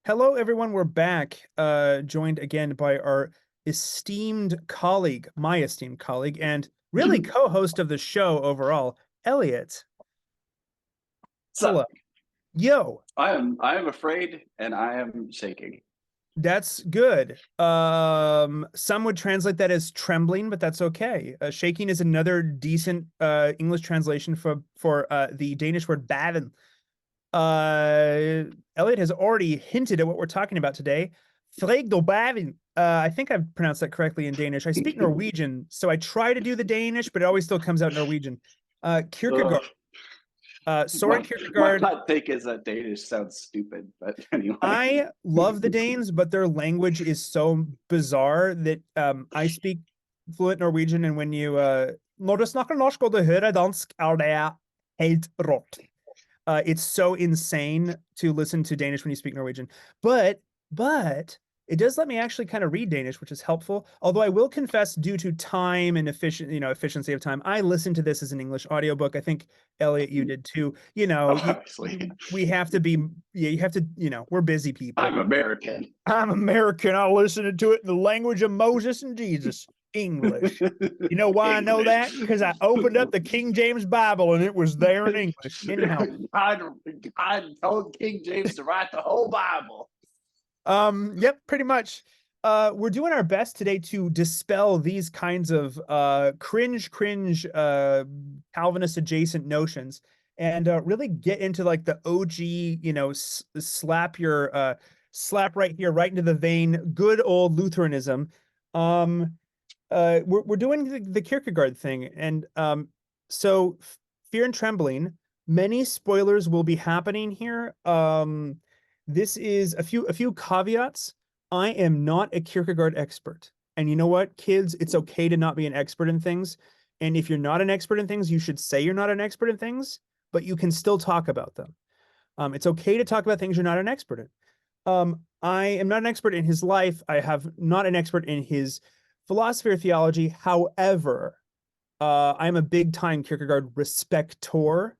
Hello, everyone. We're back, joined again by our esteemed colleague, my esteemed colleague, and really co-host of the show overall, Elliot. So Hello. Yo, I am afraid and I am shaking. that's good. Some would translate that as trembling, but that's okay. Shaking is another decent English translation for the Danish word baven. Elliot has already hinted at what we're talking about today. Fregdobavin. I think I've pronounced that correctly in Danish. I speak Norwegian, so I try to do the Danish, but it always still comes out Norwegian. Kierkegaard. Ugh. Soren My Kierkegaard. hot take is that Danish sounds stupid, but anyway. I love the Danes, but their language is so bizarre that I speak fluent Norwegian, and when you når du snakker norsk og du hører dansk, det helt rått. It's so insane to listen to Danish when you speak Norwegian, but it does let me actually kind of read Danish, which is helpful. Although I will confess, due to time and efficiency of time, I listened to this as an English audiobook. I think Elliot, you did too. Obviously, We have to be, yeah, you have to, we're busy people. I'm American. I'm American. I listened to it in the language of Moses and Jesus, English. You know why I know that? English. Because I opened up the King James Bible and it was there in English. Anyhow, God told King James to write the whole Bible. Yep, pretty much. We're doing our best today to dispel these kinds of cringe Calvinist adjacent notions and really get into like the OG, slap right here, right into the vein, good old Lutheranism. We're doing the Kierkegaard thing, and so Fear and Trembling. Many spoilers will be happening here. This is a few caveats. I am not a Kierkegaard expert. And you know what, kids, it's okay to not be an expert in things. And if you're not an expert in things, you should say you're not an expert in things, but you can still talk about them. It's okay to talk about things you're not an expert in. I am not an expert in his life. I have not an expert in his philosophy or theology. However, I'm a big time Kierkegaard respector,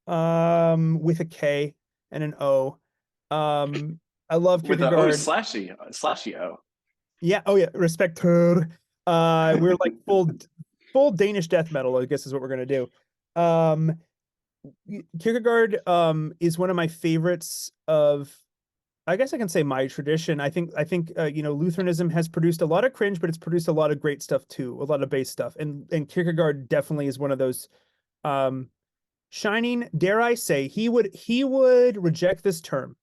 with a K and an O. I love With a O Kierkegaard. slashy O. Yeah. Oh yeah. Respecter. We're like full Danish death metal, I guess is what we're gonna do. Um, Kierkegaard is one of my favorites of, I guess I can say, my tradition. I think Lutheranism has produced a lot of cringe, but it's produced a lot of great stuff too, a lot of base stuff. And Kierkegaard definitely is one of those shining, dare I say, he would reject this term,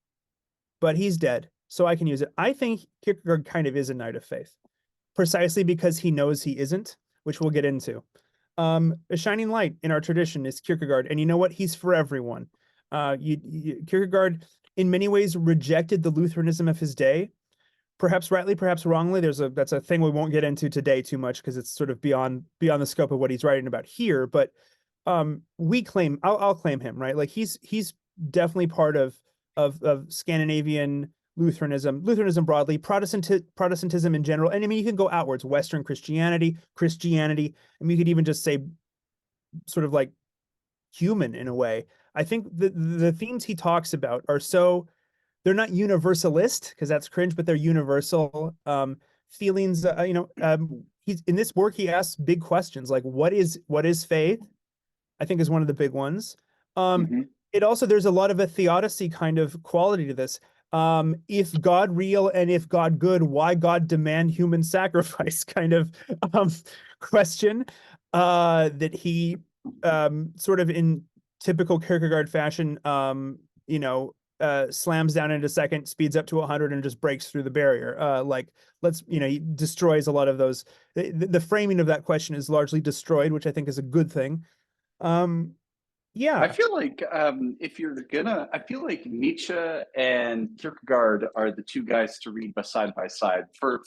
but he's dead, so I can use it. I think Kierkegaard kind of is a knight of faith, precisely because he knows he isn't, which we'll get into. A shining light in our tradition is Kierkegaard, and you know what? He's for everyone. Kierkegaard, in many ways, rejected the Lutheranism of his day, perhaps rightly, perhaps wrongly. That's a thing we won't get into today too much because it's sort of beyond the scope of what he's writing about here. But I'll claim him, right? Like he's definitely part of Scandinavian Lutheranism broadly, Protestantism in general. And I mean, you can go outwards, Western Christianity. I mean, you could even just say sort of like human in a way. I think the themes he talks about are so, they're not universalist because that's cringe, but they're universal feelings. He's in this work. He asks big questions like what is faith? I think is one of the big ones. Mm-hmm. It also, there's a lot of a theodicy kind of quality to this. If God real and if God good, why God demand human sacrifice kind of question that he sort of in typical Kierkegaard fashion, slams down in a second, speeds up to 100 and just breaks through the barrier. He destroys a lot of those. The framing of that question is largely destroyed, which I think is a good thing. I Yeah, feel like I feel like Nietzsche and Kierkegaard are the two guys to read side by side for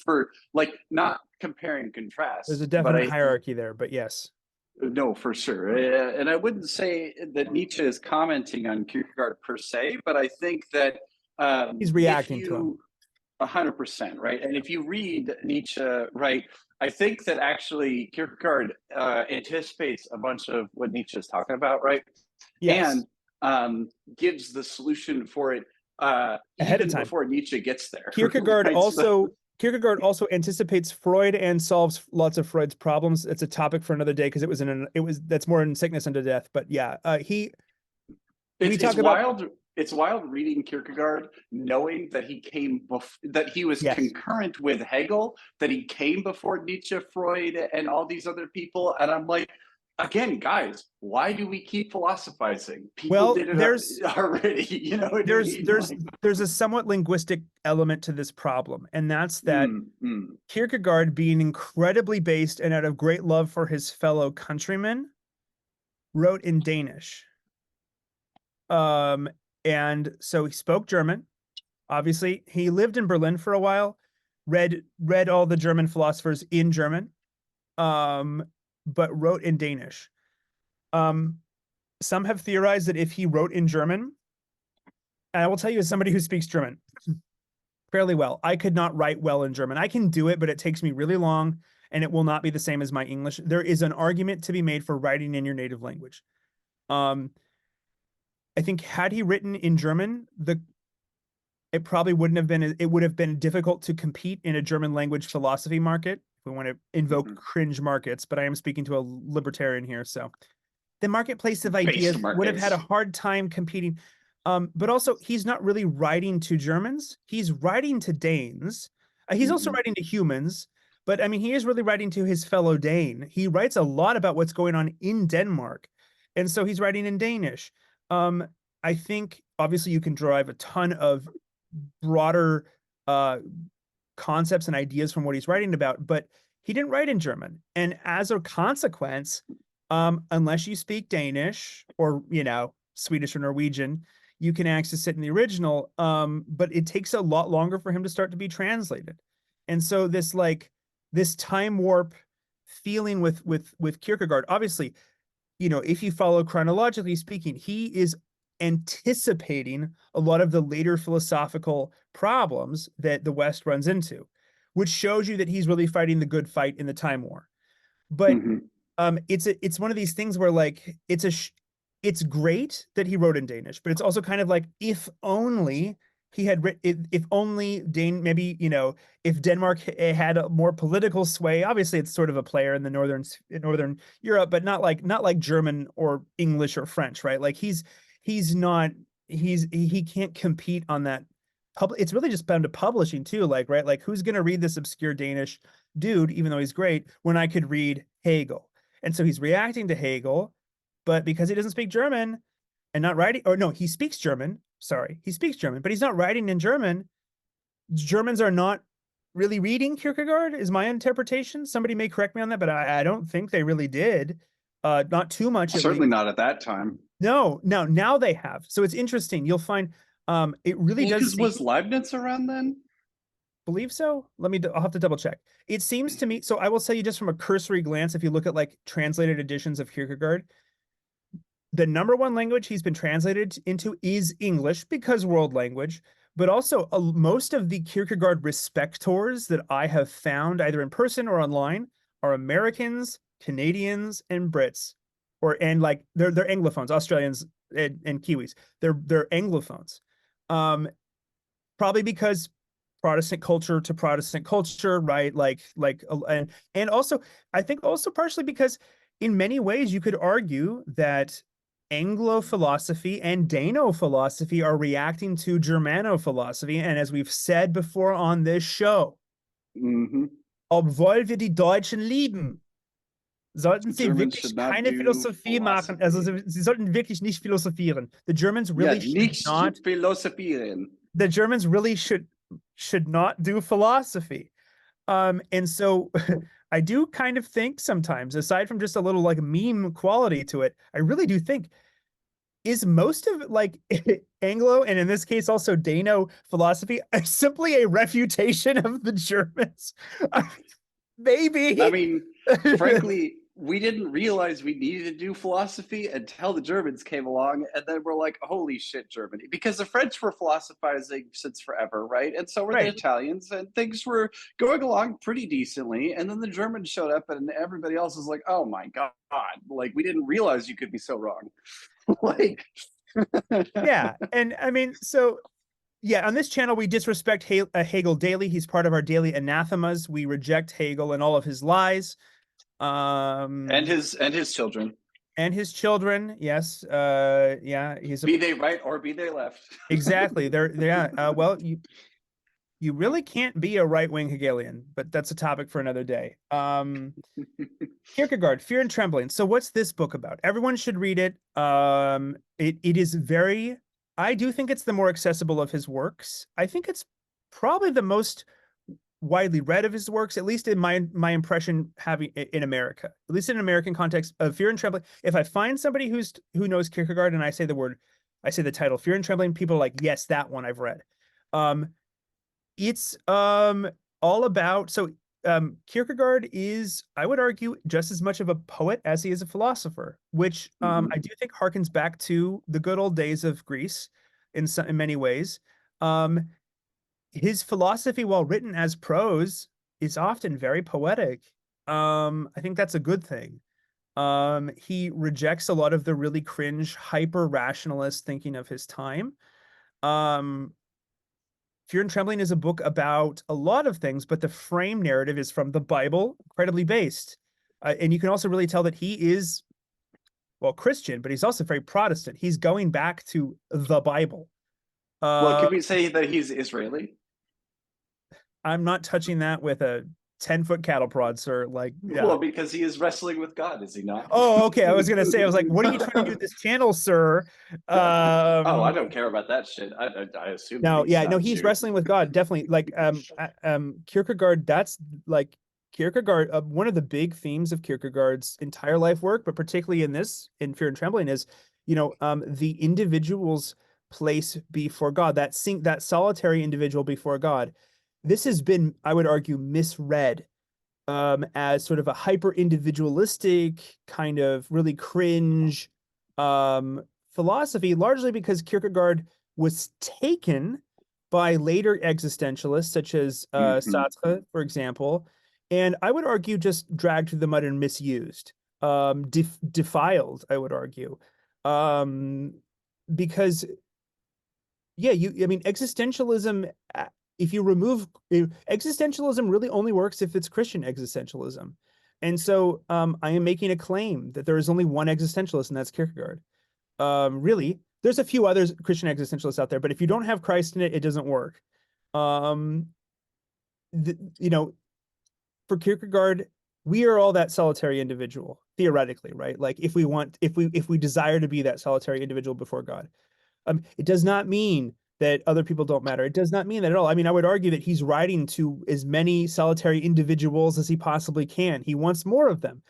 like not compare and there's a contrast, but definite hierarchy there, but yes, no, for sure. And I wouldn't say that Nietzsche is commenting on Kierkegaard per se, but I think that he's if reacting to him. you 100%, right? And if you read Nietzsche, right, I think that actually Kierkegaard anticipates a bunch of what Nietzsche is talking about, right? Yes. And gives the solution for it ahead of even time. before Nietzsche gets there. Kierkegaard Right? So, also Kierkegaard also anticipates Freud and solves lots of Freud's problems. It's a topic for another day because that's more in Sickness Unto Death. But yeah, we it's talk about wild. It's wild reading Kierkegaard, knowing that that he was yes. concurrent with Hegel, that he came before Nietzsche, Freud, and all these other people. And I'm like, again, guys, why do we keep philosophizing? People Well, did it already. You know what I there's mean? there's Like, there's a somewhat linguistic element to this problem, and that's that mm, mm, Kierkegaard, being incredibly based and out of great love for his fellow countrymen, wrote in Danish. Um, and so he spoke German. Obviously, he lived in Berlin for a while, read all the German philosophers in German, um, but wrote in Danish. Um, some have theorized that if he wrote in German, and I will tell you as somebody who speaks German fairly well, I could not write well in German. I can do it, but it takes me really long, and it will not be the same as my English. There is an argument to be made for writing in your native language. I think had he written in German, it probably wouldn't have been, it would have been difficult to compete in a German language philosophy market. If we want to invoke cringe markets, but I am speaking to a libertarian here. So the marketplace of ideas would have had a hard time competing. But also, he's not really writing to Germans. He's writing to Danes. He's also writing to humans. But I mean, he is really writing to his fellow Dane. He writes a lot about what's going on in Denmark. And so he's writing in Danish. I think, obviously, you can derive a ton of broader concepts and ideas from what he's writing about, but he didn't write in German. And as a consequence, unless you speak Danish or, Swedish or Norwegian, you can access it in the original. But it takes a lot longer for him to start to be translated. And so this time warp feeling with Kierkegaard, obviously, if you follow chronologically speaking, he is anticipating a lot of the later philosophical problems that the West runs into, which shows you that he's really fighting the good fight in the time war. But it's one of these things where it's great that he wrote in Danish, but it's also kind of like, if only he had written, if only maybe, if Denmark had a more political sway. Obviously, it's sort of a player in the northern Europe, but not like German or English or French, right? Like he can't compete on that. It's really just bound to publishing too, right? Like, who's going to read this obscure Danish dude, even though he's great, when I could read Hegel? And so he's reacting to Hegel, but because he doesn't speak German and not writing, or no, he speaks German. Sorry, he speaks German, but he's not writing in German. Germans are not really reading Kierkegaard, is my interpretation. Somebody may correct me on that, but I don't think they really did. Not too much. Certainly not at that time. No, now they have. So it's interesting. You'll find it really does. Was Leibniz around then? Believe so. I'll have to double check. It seems to me. So I will tell you just from a cursory glance, if you look at translated editions of Kierkegaard, the number one language he's been translated into is English because world language, but also most of the Kierkegaard respectors that I have found either in person or online are Americans, Canadians, and Brits, and they're Anglophones, Australians and Kiwis. They're Anglophones, probably because Protestant culture to Protestant culture, right? And also I think also partially because in many ways you could argue that Anglo philosophy and Dano philosophy are reacting to Germano philosophy. And as we've said before on this show, obwohl wir die Deutschen lieben, sollten sie wirklich keine Philosophie machen. Also sie sollten wirklich nicht philosophieren. The Germans really should not philosophieren. The Germans really should not do philosophy. And so I do kind of think sometimes, aside from just a little meme quality to it, I really do think, is most of Anglo, and in this case also Dano philosophy, simply a refutation of the Germans? Maybe. I mean, frankly, we didn't realize we needed to do philosophy until the Germans came along, and then we're like, holy shit, Germany. Because the French were philosophizing since forever, right? And so were the Italians, and things were going along pretty decently. And then the Germans showed up, and everybody else was like, oh my God, we didn't realize you could be so wrong. Yeah. And I mean, so Yeah, on this channel, we disrespect Hegel daily. He's part of our daily anathemas. We reject Hegel and all of his lies. And Um, his children, and his children. Yes. Yeah, he's a be they right or be they left. exactly. They're yeah. Well, you really can't be a right-wing Hegelian, but that's a topic for another day. Kierkegaard, Fear and Trembling. So what's this book about? Everyone should read it. It is very, I do think it's the more accessible of his works. I think it's probably the most widely read of his works, at least in my impression, having in America, at least in an American context of Fear and Trembling. If I find somebody who knows Kierkegaard and I say the title Fear and Trembling, people are like, yes, that one I've read. It's all about Kierkegaard is, I would argue, just as much of a poet as he is a philosopher, which I do think harkens back to the good old days of Greece in many ways. His philosophy, while written as prose, is often very poetic. I think that's a good thing. He rejects a lot of the really cringe, hyper rationalist thinking of his time. Um, Fear and Trembling is a book about a lot of things, but the frame narrative is from the Bible, incredibly based. And you can also really tell that he is, well, Christian, but he's also very Protestant. He's going back to the Bible. Well, Uh, can we say that he's Israeli? I'm not touching that with a 10-foot cattle prod, sir. Like, yeah. Well, because he is wrestling with God, is he not? Oh, okay. I was gonna say, I was like, what are you trying to do with this channel, sir? Oh, I Um, don't care about that shit. I assume that no, he's yeah, no, not he's Jewish. wrestling with God, definitely. Like, Kierkegaard, that's like Kierkegaard. One of the big themes of Kierkegaard's entire life work, but particularly in Fear and Trembling, is, the individual's place before God, that solitary individual before God. This has been, I would argue, misread as sort of a hyper individualistic kind of really cringe um, philosophy, largely because Kierkegaard was taken by later existentialists such as Mm-hmm. Sartre, for example, and I would argue just dragged through the mud and misused, defiled, I would argue, um, because yeah, I mean, existentialism, if you remove existentialism really only works if it's Christian existentialism. And so I am making a claim that there is only one existentialist, and that's Kierkegaard. Really, there's a few others Christian existentialists out there, but if you don't have Christ in it, it doesn't work. Um, you know, for Kierkegaard, we are all that solitary individual, theoretically, right? Like if we desire to be that solitary individual before God. It does not mean that other people don't matter. It does not mean that at all. I mean, I would argue that he's writing to as many solitary individuals as he possibly can. He wants more of them,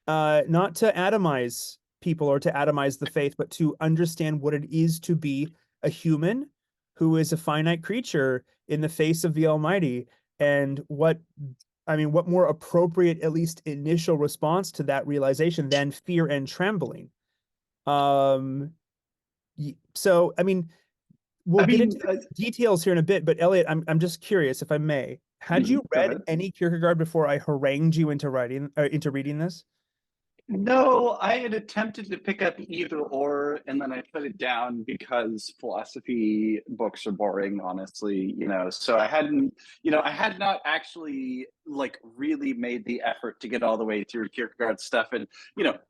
not to atomize people or to atomize the faith, but to understand what it is to be a human who is a finite creature in the face of the Almighty. And what more appropriate, at least initial response to that realization than fear and trembling? Um, so, I mean, we'll I get mean, into the details here in a bit, but Elliot, I'm just curious, if I may. Had you go read ahead. any Kierkegaard before I harangued you into reading this? No, I had attempted to pick up either or, and then I put it down because philosophy books are boring, honestly, So I had not actually like really made the effort to get all the way through Kierkegaard stuff. And,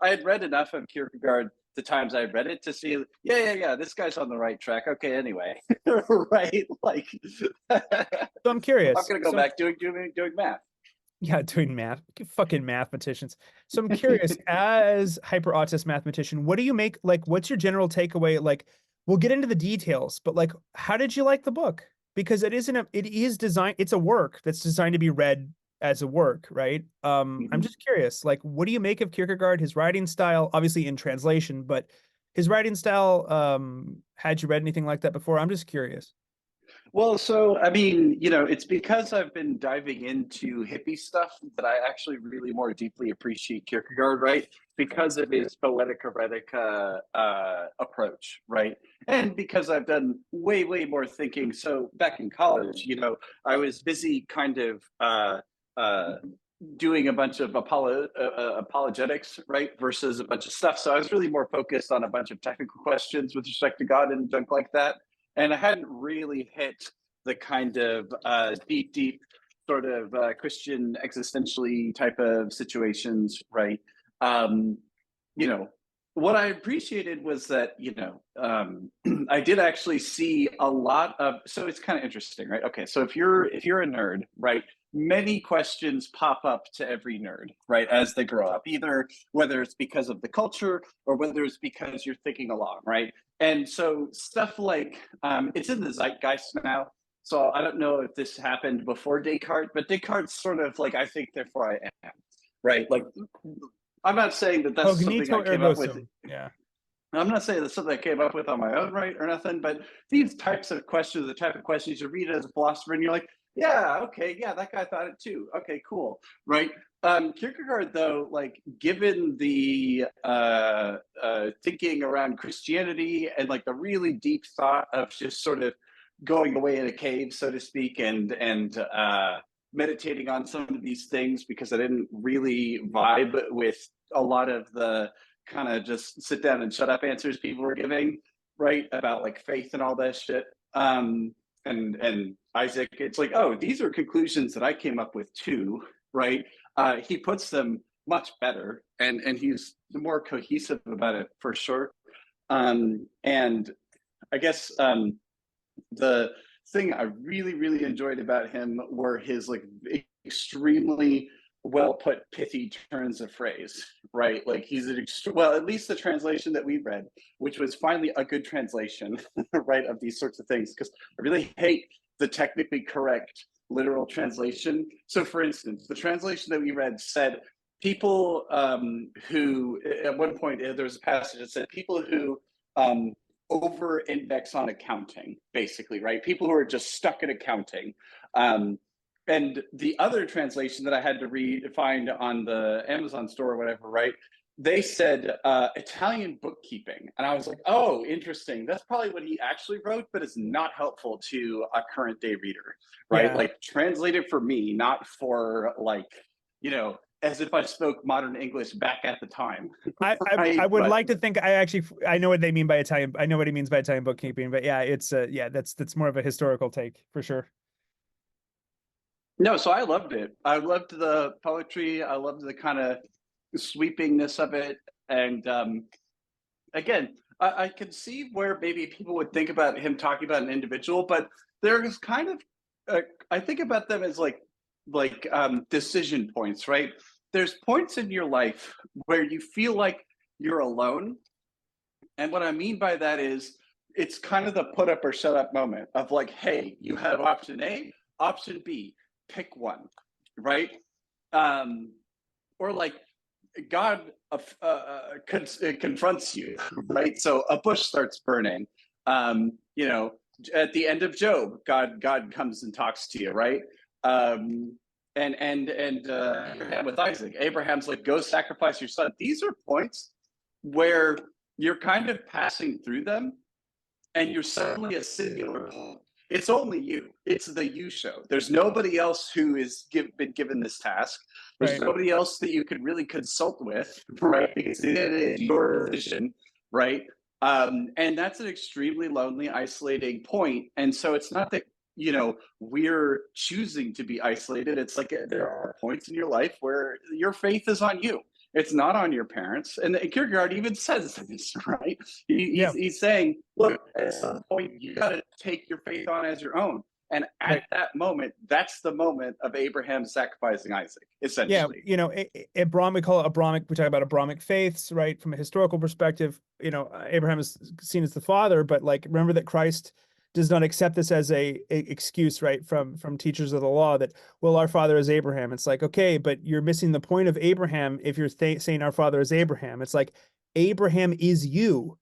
I had read enough of Kierkegaard the times I read it to see, yeah, this guy's on the right track. Okay, anyway, right? Like, I'm So I'm curious. gonna go back doing math. Yeah, doing math. Fucking mathematicians. So I'm curious, as hyper autist mathematician, what do you make, like, what's your general takeaway? Like, we'll get into the details, but like, how did you like the book? Because it is designed, it's a work that's designed to be read as a work, right? I'm Mhm. just curious, like, what do you make of Kierkegaard, his writing style, obviously in translation, but his writing style, had you read anything like that before? I'm just curious. Well, so I mean, it's because I've been diving into hippie stuff that I actually really more deeply appreciate Kierkegaard, right? Because of his poetic heretica approach, right? And because I've done way, way more thinking. So back in college, I was busy kind of uh, doing a bunch of apologetics, right, versus a bunch of stuff. So I was really more focused on a bunch of technical questions with respect to God and junk like that. and I hadn't really hit the kind of deep sort of Christian existentially type of situations, right? Um, you know, what I appreciated was that, I did actually see a lot of, so it's kind of interesting, right? Okay, so if you're a nerd, right, many questions pop up to every nerd, right, as they grow up, either whether it's because of the culture or whether it's because you're thinking along, right? And so stuff like it's in the zeitgeist now. So I don't know if this happened before Descartes, but Descartes sort of like, I think therefore I am, right? Like, I'm not saying that that's something I Cognito came up with. ergo sum. Yeah. I'm not saying that's something I came up with on my own, right, or nothing. But these types of questions, the type of questions you read as a philosopher, and you're like, yeah, okay, yeah, that guy thought it too. Okay, cool, right? Kierkegaard, though, like given the thinking around Christianity and like the really deep thought of just sort of going away in a cave, so to speak, and meditating on some of these things because I didn't really vibe with a lot of the kind of just sit down and shut up answers people were giving, right? About like faith and all that shit. And Isaac, it's like, oh, these are conclusions that I came up with too, right? He puts them much better, and he's more cohesive about it for sure. And I guess the thing I really enjoyed about him were his like extremely well put pithy turns of phrase, right? Like he's well, at least the translation that we read, which was finally a good translation, right, of these sorts of things, because I really hate the technically correct literal translation. So for instance, the translation that we read said people who at one point there was a passage that said people who over index on accounting, basically, right? People who are just stuck in accounting. And the other translation that I had to find on the Amazon store or whatever, right? They said Italian bookkeeping. And I was like, oh, interesting. That's probably what he actually wrote, but it's not helpful to a current day reader, right? Yeah. Like translated for me, not for like, as if I spoke modern English back at the time. I Right? would But like to think I know what they mean by Italian. I know what he means by Italian bookkeeping, but yeah, it's yeah, that's more of a historical take for sure. no, so I loved it. I loved the poetry. I loved the kind of sweepingness of it. And again, I can see where maybe people would think about him talking about an individual, but there's kind of, I think about them as like decision points, right? There's points in your life where you feel like you're alone. And what I mean by that is it's kind of the put up or shut up moment of like, hey, you have option A, option B, pick one, right? Um, or like God confronts you, right? So a bush starts burning. At the end of Job, God comes and talks to you, right? And with Isaac, Abraham's like, go sacrifice your son. These are points where you're kind of passing through them and you're suddenly a singular point. It's only you. It's the you show. There's nobody else who is been given this task. There's Right. nobody else that you could really consult with, right? Because it is your vision, right? And that's an extremely lonely, isolating point. And so it's not that we're choosing to be isolated. It's like there are points in your life where your faith is on you. It's not on your parents. And Kierkegaard even says this, right? Yeah. He's saying, look, at some point, you got to take your faith on as your own. And at Right. that moment, that's the moment of Abraham sacrificing Isaac, Yeah, essentially. Abraham, we call it Abrahamic. We talk about Abrahamic faiths, right? From a historical perspective, Abraham is seen as the father, but like remember that Christ does not accept this as a excuse, right? From teachers of the law that, well, our father is Abraham. It's like, okay, but you're missing the point of Abraham if you're saying our father is Abraham. It's like Abraham is you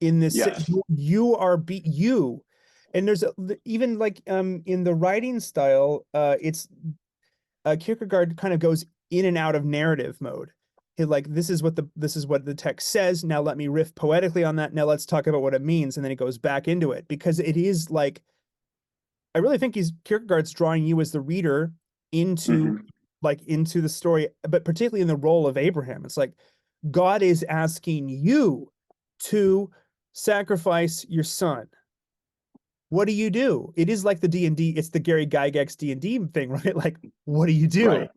in this. Yes. You are you. And there's even like in the writing style, it's Kierkegaard kind of goes in and out of narrative mode. He like this is what the text says. Now let me riff poetically on that. Now let's talk about what it means, and then he goes back into it because it is like I really think Kierkegaard's drawing you as the reader into Mm-hmm. into the story, but particularly in the role of Abraham. It's like God is asking you to sacrifice your son. what do you do? It is like the D&D, it's the Gary Gygax D&D thing, right? Like, what do you do? Right.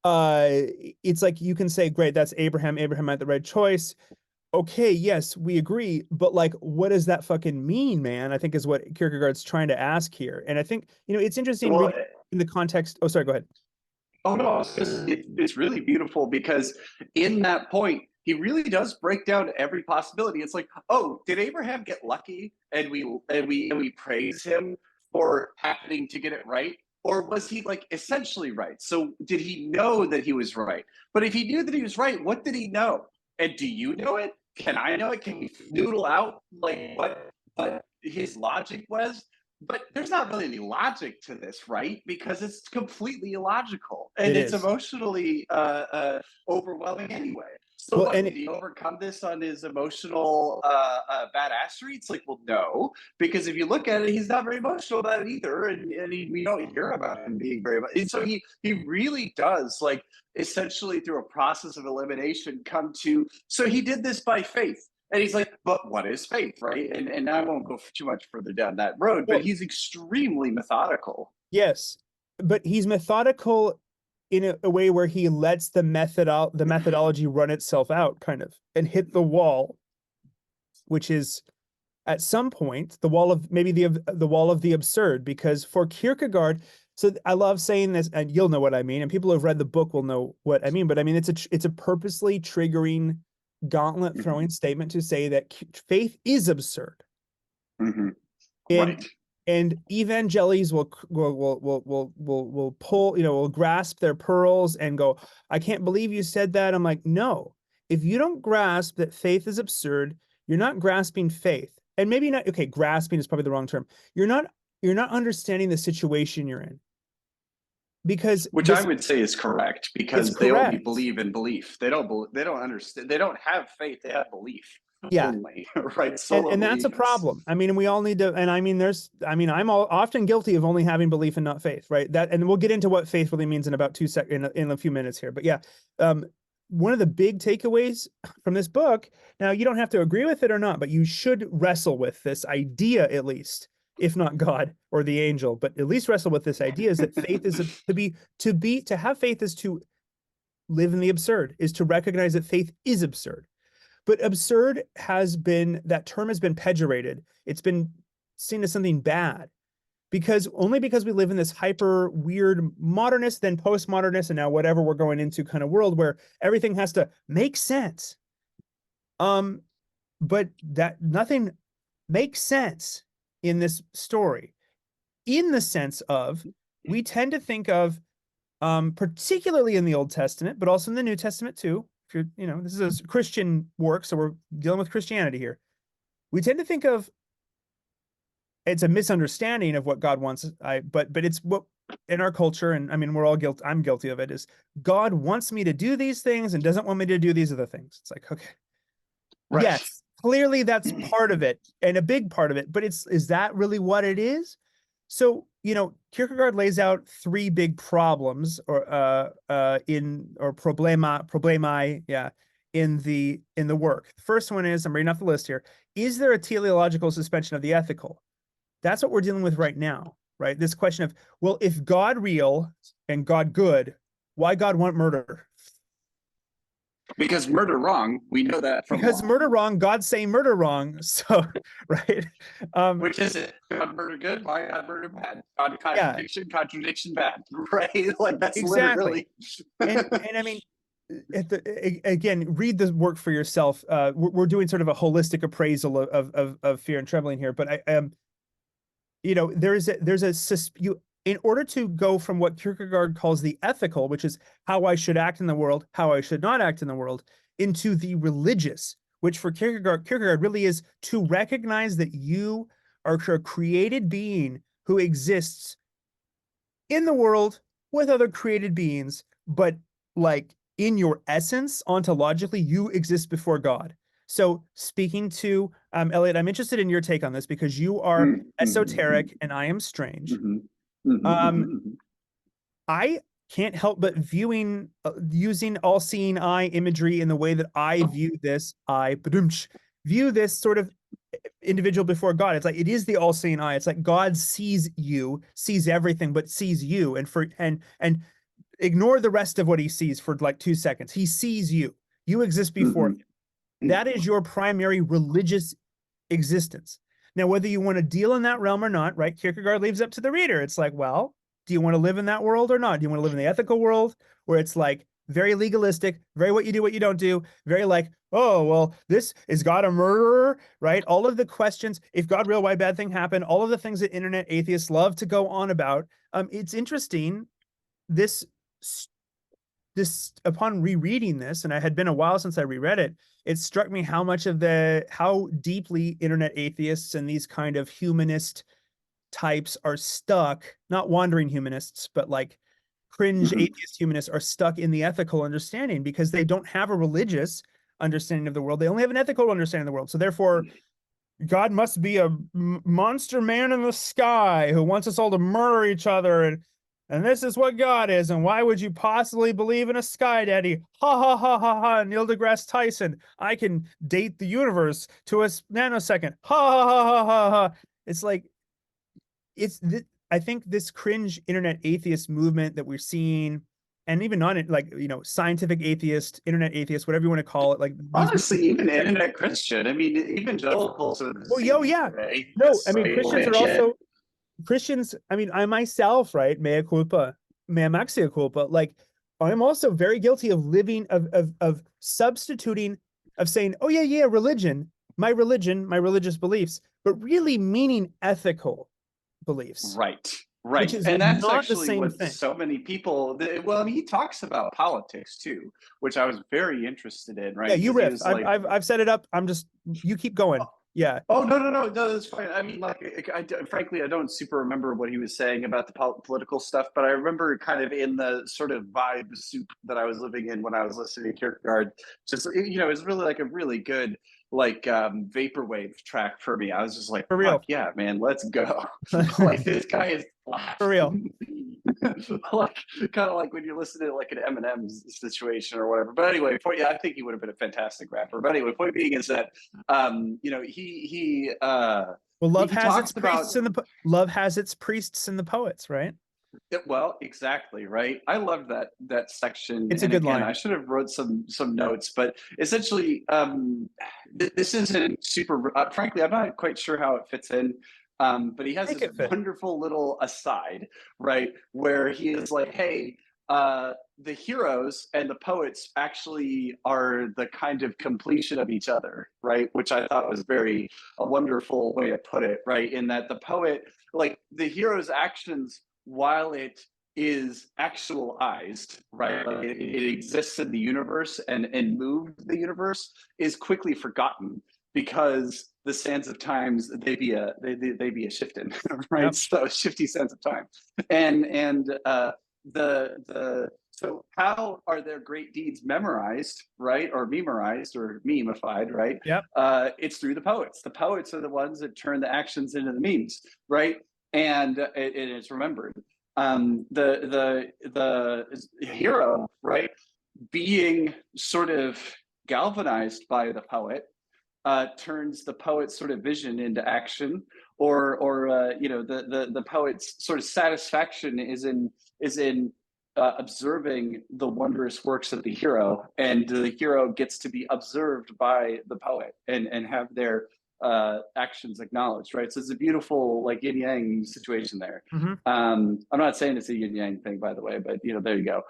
Uh, it's like you can say, great, that's Abraham. Abraham had the right choice. Okay, yes, we agree, but like, what does that fucking mean, man? I think is what Kierkegaard's trying to ask here. And I think, it's interesting Well, reading in the context. Oh, sorry, go ahead. oh no, it's really beautiful because in that point, he really does break down every possibility. It's like, oh, did Abraham get lucky and we praise him for happening to get it right? Or was he like essentially right? So did he know that he was right? But if he knew that he was right, what did he know? And do you know it? Can I know it? Can we noodle out like what his logic was? But there's not really any logic to this, right? Because it's completely illogical and It it's is. emotionally overwhelming anyway. So, Well, what and did he overcome this on his emotional badassery? It's like, well, no, because if you look at it, he's not very emotional about it either, and we don't hear about him being very. And so he really does like essentially through a process of elimination come to. So he did this by faith. And he's like, but what is faith, right? And I won't go too much further down that road, but well, he's extremely methodical. yes, but he's methodical in a way where he lets the methodology run itself out, kind of, and hit the wall, which is at some point the wall of maybe the wall of the absurd. Because for Kierkegaard, so I love saying this, and you'll know what I mean, and people who have read the book will know what I mean. But I mean, it's a purposely triggering, gauntlet Mm-hmm. throwing statement to say that faith is absurd. Mm-hmm. and Right. and evangelis will pull, will grasp their pearls and go, I can't believe you said that. I'm like, no, if you don't grasp that faith is absurd, you're not grasping faith. And maybe not, okay, grasping is probably the wrong term. You're not understanding the situation you're in, because Which I this would say is correct it's because they only correct. believe in belief. They don't understand. They don't have faith. They have belief Yeah. only, right? and Solo and that's a believers. problem. I mean, we all need to, and I mean, I'm often guilty of only having belief and not faith, right? That, and we'll get into what faith really means in about 2 seconds, in a few minutes here. But yeah, um, one of the big takeaways from this book, now you don't have to agree with it or not, but you should wrestle with this idea, at least, if not God or the angel, but at least wrestle with this idea, is that faith is to have faith is to live in the absurd, is to recognize that faith is absurd. But absurd that term has been pejorated. It's been seen as something bad, because we live in this hyper weird modernist, then postmodernist, and now whatever we're going into kind of world where everything has to make sense. But that nothing makes sense in this story, in the sense of, we tend to think of, particularly in the Old Testament, but also in the New Testament too. If you're, this is a Christian work, so we're dealing with Christianity here. We tend to think of, it's a misunderstanding of what God wants. But it's what in our culture, and I mean, we're all guilty. I'm guilty of it. Is God wants me to do these things and doesn't want me to do these other things? It's like, okay, Right. yes, clearly that's part of it and a big part of it. But is that really what it is? So, Kierkegaard lays out three big problems, or problemi, yeah, in the work. The first one is, I'm reading off the list here: is there a teleological suspension of the ethical? That's what we're dealing with right now, right? This question of, well, if God real and God good, why God want murder? Because murder wrong. We know that from Because law. murder wrong, God say murder wrong. So, right. Which is it? God murder good? Why God murder bad? God Yeah, contradiction bad. Right? Like that's exactly. literally. And I mean, again, read the work for yourself. We're doing sort of a holistic appraisal of Fear and Trembling here, but there's you, in order to go from what Kierkegaard calls the ethical, which is how I should act in the world, how I should not act in the world, into the religious, which for Kierkegaard really is to recognize that you are a created being who exists in the world with other created beings, but like in your essence, ontologically, you exist before God. So speaking to Elliott, I'm interested in your take on this, because you are esoteric and I am strange. I can't help but using all-seeing eye imagery in the way that I view this. I view this sort of individual before God. It's like it is the all-seeing eye. It's like God sees you, sees everything, but sees you, and ignore the rest of what he sees for like 2 seconds. He sees you. You exist before him. That is your primary religious existence. Now, whether you want to deal in that realm or not, right? Kierkegaard leaves up to the reader. It's like, well, do you want to live in that world or not? Do you want to live in the ethical world where it's like very legalistic, very what you do, what you don't do, very like, oh, well, this is God a murderer, right? All of the questions, if God real, why bad thing happened, all of the things that internet atheists love to go on about. It's interesting. This upon rereading this, and it had been a while since I reread it, it struck me how deeply internet atheists and these kind of humanist types are stuck, not wandering humanists, but like cringe atheist humanists are stuck in the ethical understanding because they don't have a religious understanding of the world. They only have an ethical understanding of the world. So therefore, God must be a monster man in the sky who wants us all to murder each other, and this is what God is, and why would you possibly believe in a sky daddy? Ha ha ha ha ha, Neil deGrasse Tyson. I can date the universe to a nanosecond. Ha ha ha ha ha ha. It's like, I think this cringe internet atheist movement that we're seeing, and even non like, scientific atheist, internet atheist, whatever you want to call it, like honestly, even internet Christian. I mean, evangelicals are the well, yeah. No, I mean, Christians are also Christians. I mean, I myself, right? Mea culpa, mea maxia culpa. Like, I'm also very guilty of living, of substituting, of saying, oh, yeah, religion, my religious beliefs, but really meaning ethical beliefs. Right. Which is and that's not the actually same what thing. so many people, well, I mean, he talks about politics too, which I was very interested in, right? Yeah, you riff. Like, I've set it up. You keep going. Yeah. oh, no, that's fine. I mean, like, frankly, I don't super remember what he was saying about the political stuff, but I remember kind of in the sort of vibe soup that I was living in when I was listening to Kierkegaard. Just, it was really like a really good, like, vaporwave track for me. I was just like, For real. fuck yeah, man, let's go. Like, this guy is For real. like, kind of like when you listen to like an Eminem situation or whatever. But anyway, I think he would have been a fantastic rapper. But anyway, point being is that well, love he has its talks priests about love has its priests and the poets, right? well, exactly, right. I love that section. It's a And good again, line. I should have wrote some notes, but essentially, this isn't super. Frankly, I'm not quite sure how it fits in. But he has Make this it fit. wonderful little aside, right, where he is like, "Hey, the heroes and the poets actually are the kind of completion of each other," right? Which I thought was a wonderful way to put it, right? In that the poet, like the hero's actions, while it is actualized, right? Like it exists in the universe and moved the universe, is quickly forgotten because the sands of times they be a shifting, right? Yep. So shifty sands of time, and the so how are their great deeds memorized, right, or memorized or memeified, right? Yep. It's through the poets. The poets are the ones that turn the actions into the memes, right? And it's remembered. The hero, right, being sort of galvanized by the poet, turns the poet's sort of vision into action, or the poet's sort of satisfaction is in observing the wondrous works of the hero, and the hero gets to be observed by the poet and have their actions acknowledged, right? So it's a beautiful like yin yang situation there. Mm-hmm. I'm not saying it's a yin yang thing, by the way, but there you go.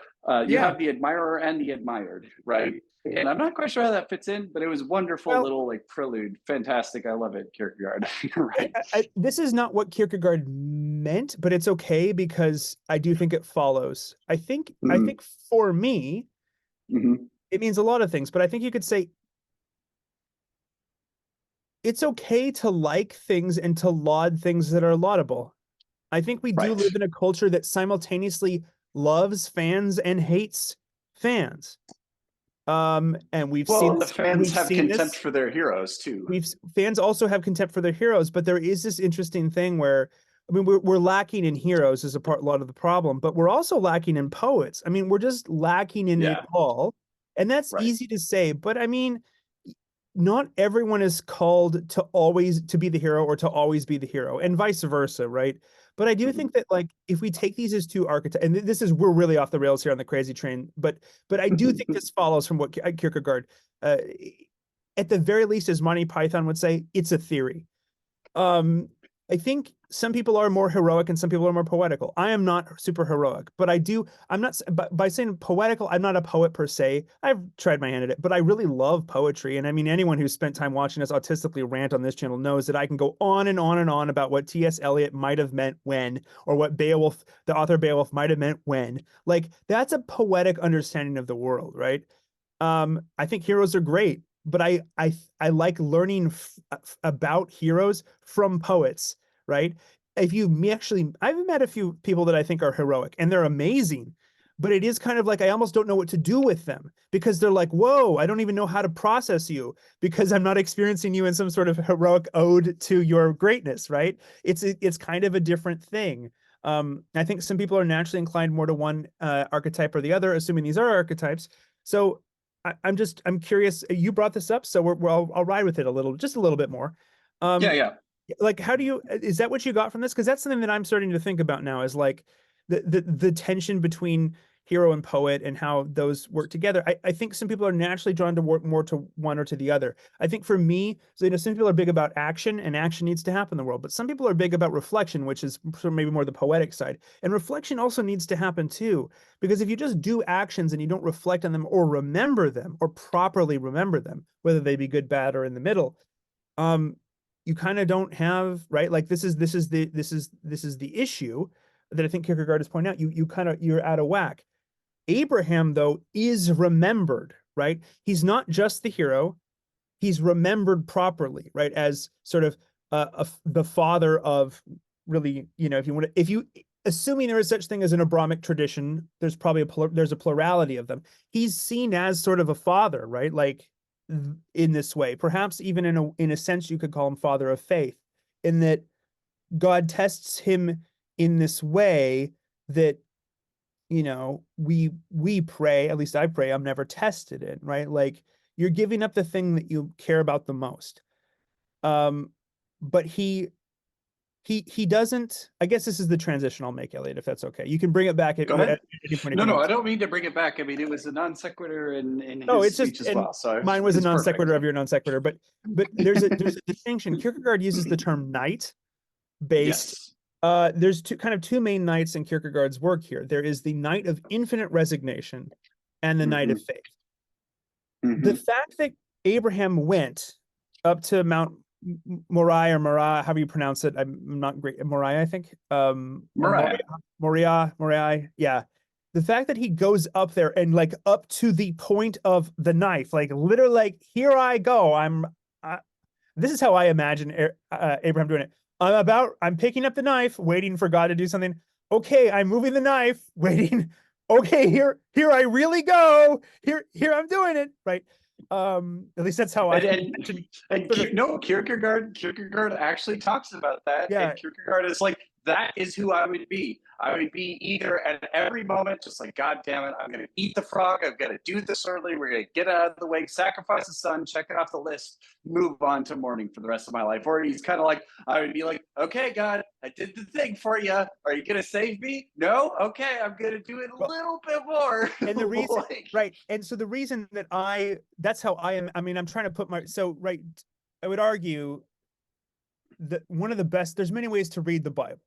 You have the admirer and the admired, right? And I'm not quite sure how that fits in, but it was wonderful little like prelude. Fantastic. I love it, Kierkegaard. Right. This is not what Kierkegaard meant, but it's okay because I do think it follows. I think for me, it means a lot of things, but I think you could say it's okay to like things and to laud things that are laudable. I think we do live in a culture that simultaneously loves fans and hates fans. And we've seen the fans have contempt this. for their heroes too. Fans also have contempt for their heroes, but there is this interesting thing where, I mean, we're lacking in heroes as a lot of the problem, but we're also lacking in poets. I mean, we're just lacking in it all, and that's easy to say. But I mean, not everyone is called to always to be the hero or to always be the hero, and vice versa, right? But I do think that, like, if we take these as two archetypes, and this is, we're really off the rails here on the crazy train, but I do think this follows from what Kierkegaard, uh, at the very least, as Monty Python would say, it's a theory. um I think some people are more heroic and some people are more poetical. I am not super heroic, but I'm not, by saying poetical, I'm not a poet per se. I've tried my hand at it, but I really love poetry. And I mean, anyone who's spent time watching us autistically rant on this channel knows that I can go on and on and on about what T.S. Eliot might have meant when, or what Beowulf, the author Beowulf, might have meant when. Like, that's a poetic understanding of the world, right? I think heroes are great, but I like learning about heroes from poets, right? If you me actually, I've met a few people that I think are heroic, and they're amazing, but it is kind of like I almost don't know what to do with them, because they're like, whoa, I don't even know how to process you, because I'm not experiencing you in some sort of heroic ode to your greatness, right? It's kind of a different thing. I think some people are naturally inclined more to one archetype or the other, assuming these are archetypes. So I'm curious. You brought this up, so I'll ride with it a little, just a little bit more. Yeah, Um, yeah. like, how do you, is that what you got from this? Because that's something that I'm starting to think about now, is like the tension between hero and poet and how those work together. I think some people are naturally drawn to work more to one or to the other. I think for me, so, some people are big about action, and action needs to happen in the world, but some people are big about reflection, which is maybe more the poetic side. And reflection also needs to happen too, because if you just do actions and you don't reflect on them or remember them or properly remember them, whether they be good, bad, or in the middle, um, you kind of don't have, right? Like, this is the issue that I think Kierkegaard is pointing out. You're out of whack. Abraham, though, is remembered, right? He's not just the hero, he's remembered properly, right? As sort of the father of, really, if you want to, if you, assuming there is such thing as an Abrahamic tradition, there's probably there's a plurality of them. He's seen as sort of a father, right? Like, in this way, perhaps even in a sense, you could call him father of faith, in that God tests him in this way that, we pray, at least I pray, I'm never tested in, right? Like, you're giving up the thing that you care about the most. um but he doesn't. I guess this is the transition I'll make, Elliot, if that's okay. You can bring it back Go at ahead. any point if No, you no, want I to. don't mean to bring it back. I mean, it was a non sequitur in No, his it's just, speech as and well, so mine was a it's non perfect. sequitur of your non sequitur, but there's a distinction. Kierkegaard uses the term night based. Yes. There's two main nights in Kierkegaard's work here. There is the night of infinite resignation and the night of Hmm. faith. The Hmm. fact that Abraham went up to Mount Moriah, or Moriah, however you pronounce it, I'm not great. Moriah, I think. Or Mariah. Moriah. Yeah. The fact that he goes up there and, like, up to the point of the knife, like, literally, like, here I go. This is how I imagine Abraham doing it. I'm picking up the knife, waiting for God to do something. Okay, I'm moving the knife, waiting. Okay, here I really go. Here I'm doing it. Right. At least that's how I And and imagine. and Sort of, no, Kierkegaard actually talks about that, yeah. and Kierkegaard is like, that is who I would be. I would be either at every moment just like, God damn it, I'm gonna eat the frog, I'm gonna do this early, we're gonna get out of the way, sacrifice the sun, check it off the list, move on to mourning for the rest of my life. Or he's kind of like, I would be like, okay, God, I did the thing for you. Are you gonna save me? No? Okay, I'm gonna do it a Well, little bit more. and the reason, Like, right, and so the reason that that's how I am. I mean, I'm trying to put right. I would argue that one of the best. There's many ways to read the Bible,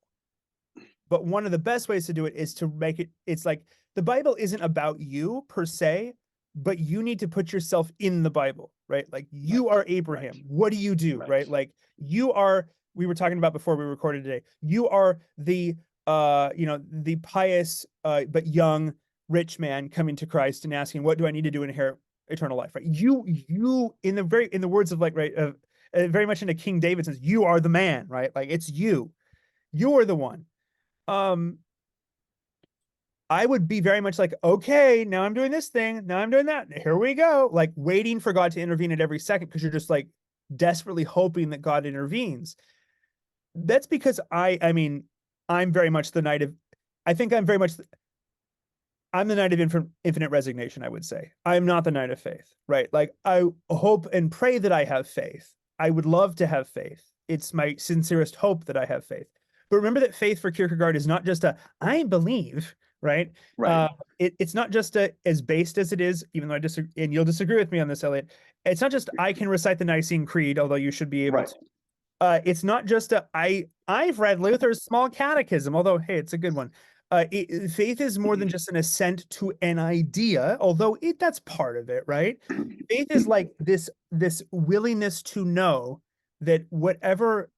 but one of the best ways to do it is to make it, it's like, the Bible isn't about you per se, but you need to put yourself in the Bible, right? Like, you right, are right, Abraham. What do you do, right. right? Like, you are, we were talking about before we recorded today, you are the pious but young rich man coming to Christ and asking, what do I need to do to inherit eternal life, right? You in the words of, like, right, very much into King David says, you are the man, right? Like, it's you are the one. um I would be very much like, okay, now I'm doing this thing, now I'm doing that, here we go, like, waiting for God to intervene at every second, because you're just, like, desperately hoping that God intervenes. That's because I mean, I'm very much the knight of, I think I'm very much I'm the knight of infinite resignation, I would say. I'm not the knight of faith, right? Like, I hope and pray that I have faith. I would love to have faith. It's my sincerest hope that I have faith. But remember that faith for Kierkegaard is not just a I believe, right? Right. It's not just as based as it is, even though I disagree, and you'll disagree with me on this, Elliot. It's not just I can recite the Nicene Creed, although you should be able Right. to. It's not just I've read Luther's Small Catechism, although hey, it's a good one. Faith is more than just an assent to an idea, although that's part of it, right? Faith is like this willingness to know that whatever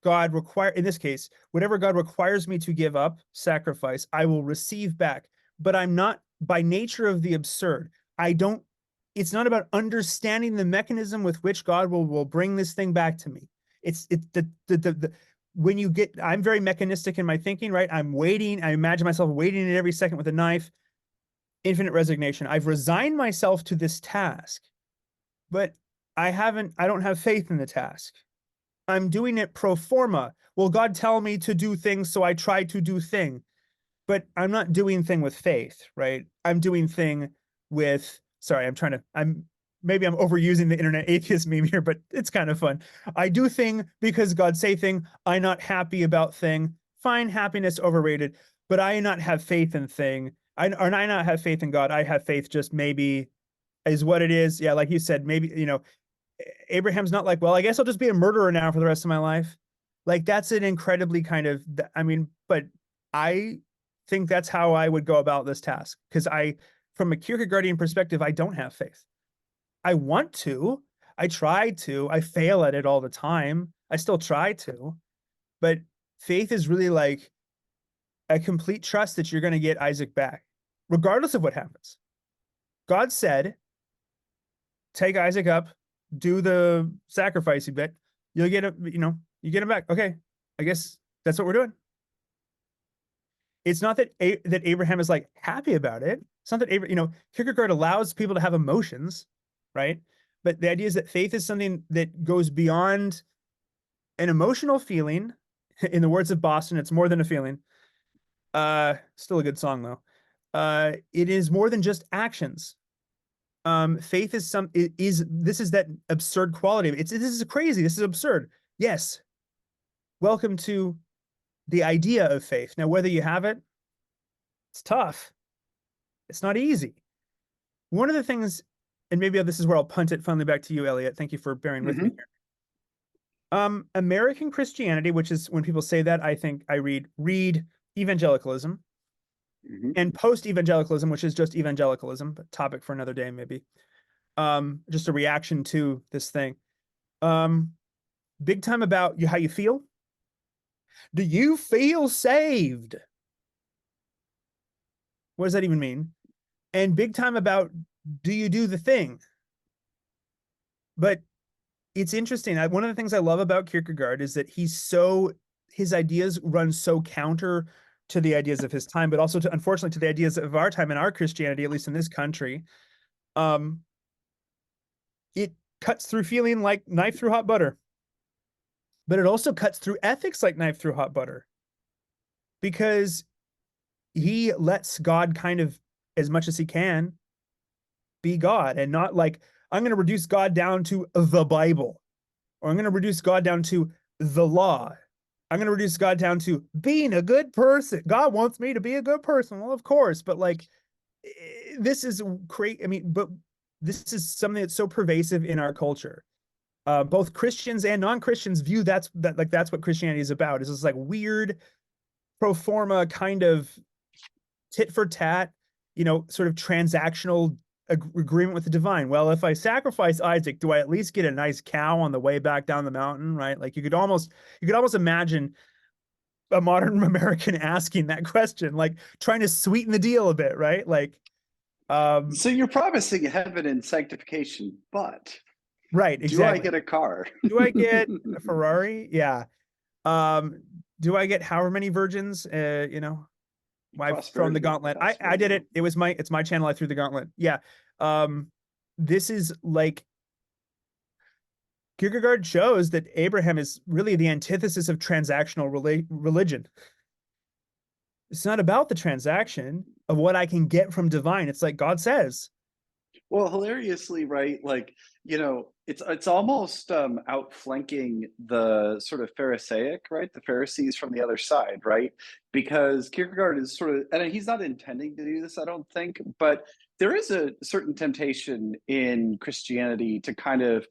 God require in this case, whatever God requires me to give up, sacrifice, I will receive back. But I'm not by nature of the absurd. I don't. It's not about understanding the mechanism with which God will bring this thing back to me. It's the when you get, I'm very mechanistic in my thinking, right? I'm waiting. I imagine myself waiting at every second with a knife. Infinite resignation. I've resigned myself to this task, but I don't have faith in the task. I'm doing it pro forma. Will God tell me to do things, so I try to do thing, but I'm not doing thing with faith, right? I'm doing thing with, sorry, maybe I'm overusing the internet atheist meme here, but it's kind of fun. I do thing because God say thing. I not happy about thing. Fine, happiness overrated, but I not have faith in thing. I not have faith in God. I have faith just maybe is what it is. Yeah, like you said, maybe, Abraham's not like, well, I guess I'll just be a murderer now for the rest of my life. Like, that's an incredibly kind of, I mean, but I think that's how I would go about this task. Because from a Kierkegaardian perspective, I don't have faith. I want to. I try to. I fail at it all the time. I still try to. But faith is really like a complete trust that you're going to get Isaac back, regardless of what happens. God said, take Isaac up, do the sacrificing bit. You'll get him, you get him back. Okay. I guess that's what we're doing. It's not that that Abraham is like happy about it. It's not that Kierkegaard allows people to have emotions, right? But the idea is that faith is something that goes beyond an emotional feeling. In the words of Boston, it's more than a feeling. Still a good song though. It is more than just actions. Faith is this is that absurd quality. This is crazy. This is absurd. Yes. Welcome to the idea of faith. Now, whether you have it, it's tough. It's not easy. One of the things, and maybe this is where I'll punt it finally back to you, Elliot. Thank you for bearing with me here. American Christianity, which is when people say that, I think I read evangelicalism and post-evangelicalism, which is just evangelicalism, but topic for another day, maybe. Just a reaction to this thing. Big time about how you feel. Do you feel saved? What does that even mean? And big time about, do you do the thing? But it's interesting. One of the things I love about Kierkegaard is that his ideas run so counter to the ideas of his time, but also unfortunately, to the ideas of our time and our Christianity, at least in this country. It cuts through feeling like knife through hot butter, but it also cuts through ethics like knife through hot butter, because he lets God kind of, as much as he can, be God, and not like, I'm going to reduce God down to the Bible, or I'm going to reduce God down to the law. I'm going to reduce God down to being a good person. God wants me to be a good person. Well, of course, but like, this is great. I mean, but this is something that's so pervasive in our culture. Both Christians and non-Christians view that's what Christianity is about. It's this like weird pro forma kind of tit for tat, sort of transactional agreement with the divine. Well, if I sacrifice Isaac, do I at least get a nice cow on the way back down the mountain? Right? Like you could almost imagine a modern American asking that question, like trying to sweeten the deal a bit, right? Like, so you're promising heaven and sanctification, but right, exactly. Do I get a car? Do I get a Ferrari? Yeah. Do I get however many virgins? I've thrown the gauntlet. I did it. It's my channel. I threw the gauntlet. Yeah. This is like, Kierkegaard shows that Abraham is really the antithesis of transactional religion. It's not about the transaction. of what I can get from divine. It's like God says. Well, hilariously, right? Like, it's almost outflanking the sort of Pharisaic, right? The Pharisees from the other side, right? Because Kierkegaard is sort of, and he's not intending to do this, I don't think, but there is a certain temptation in Christianity to kind of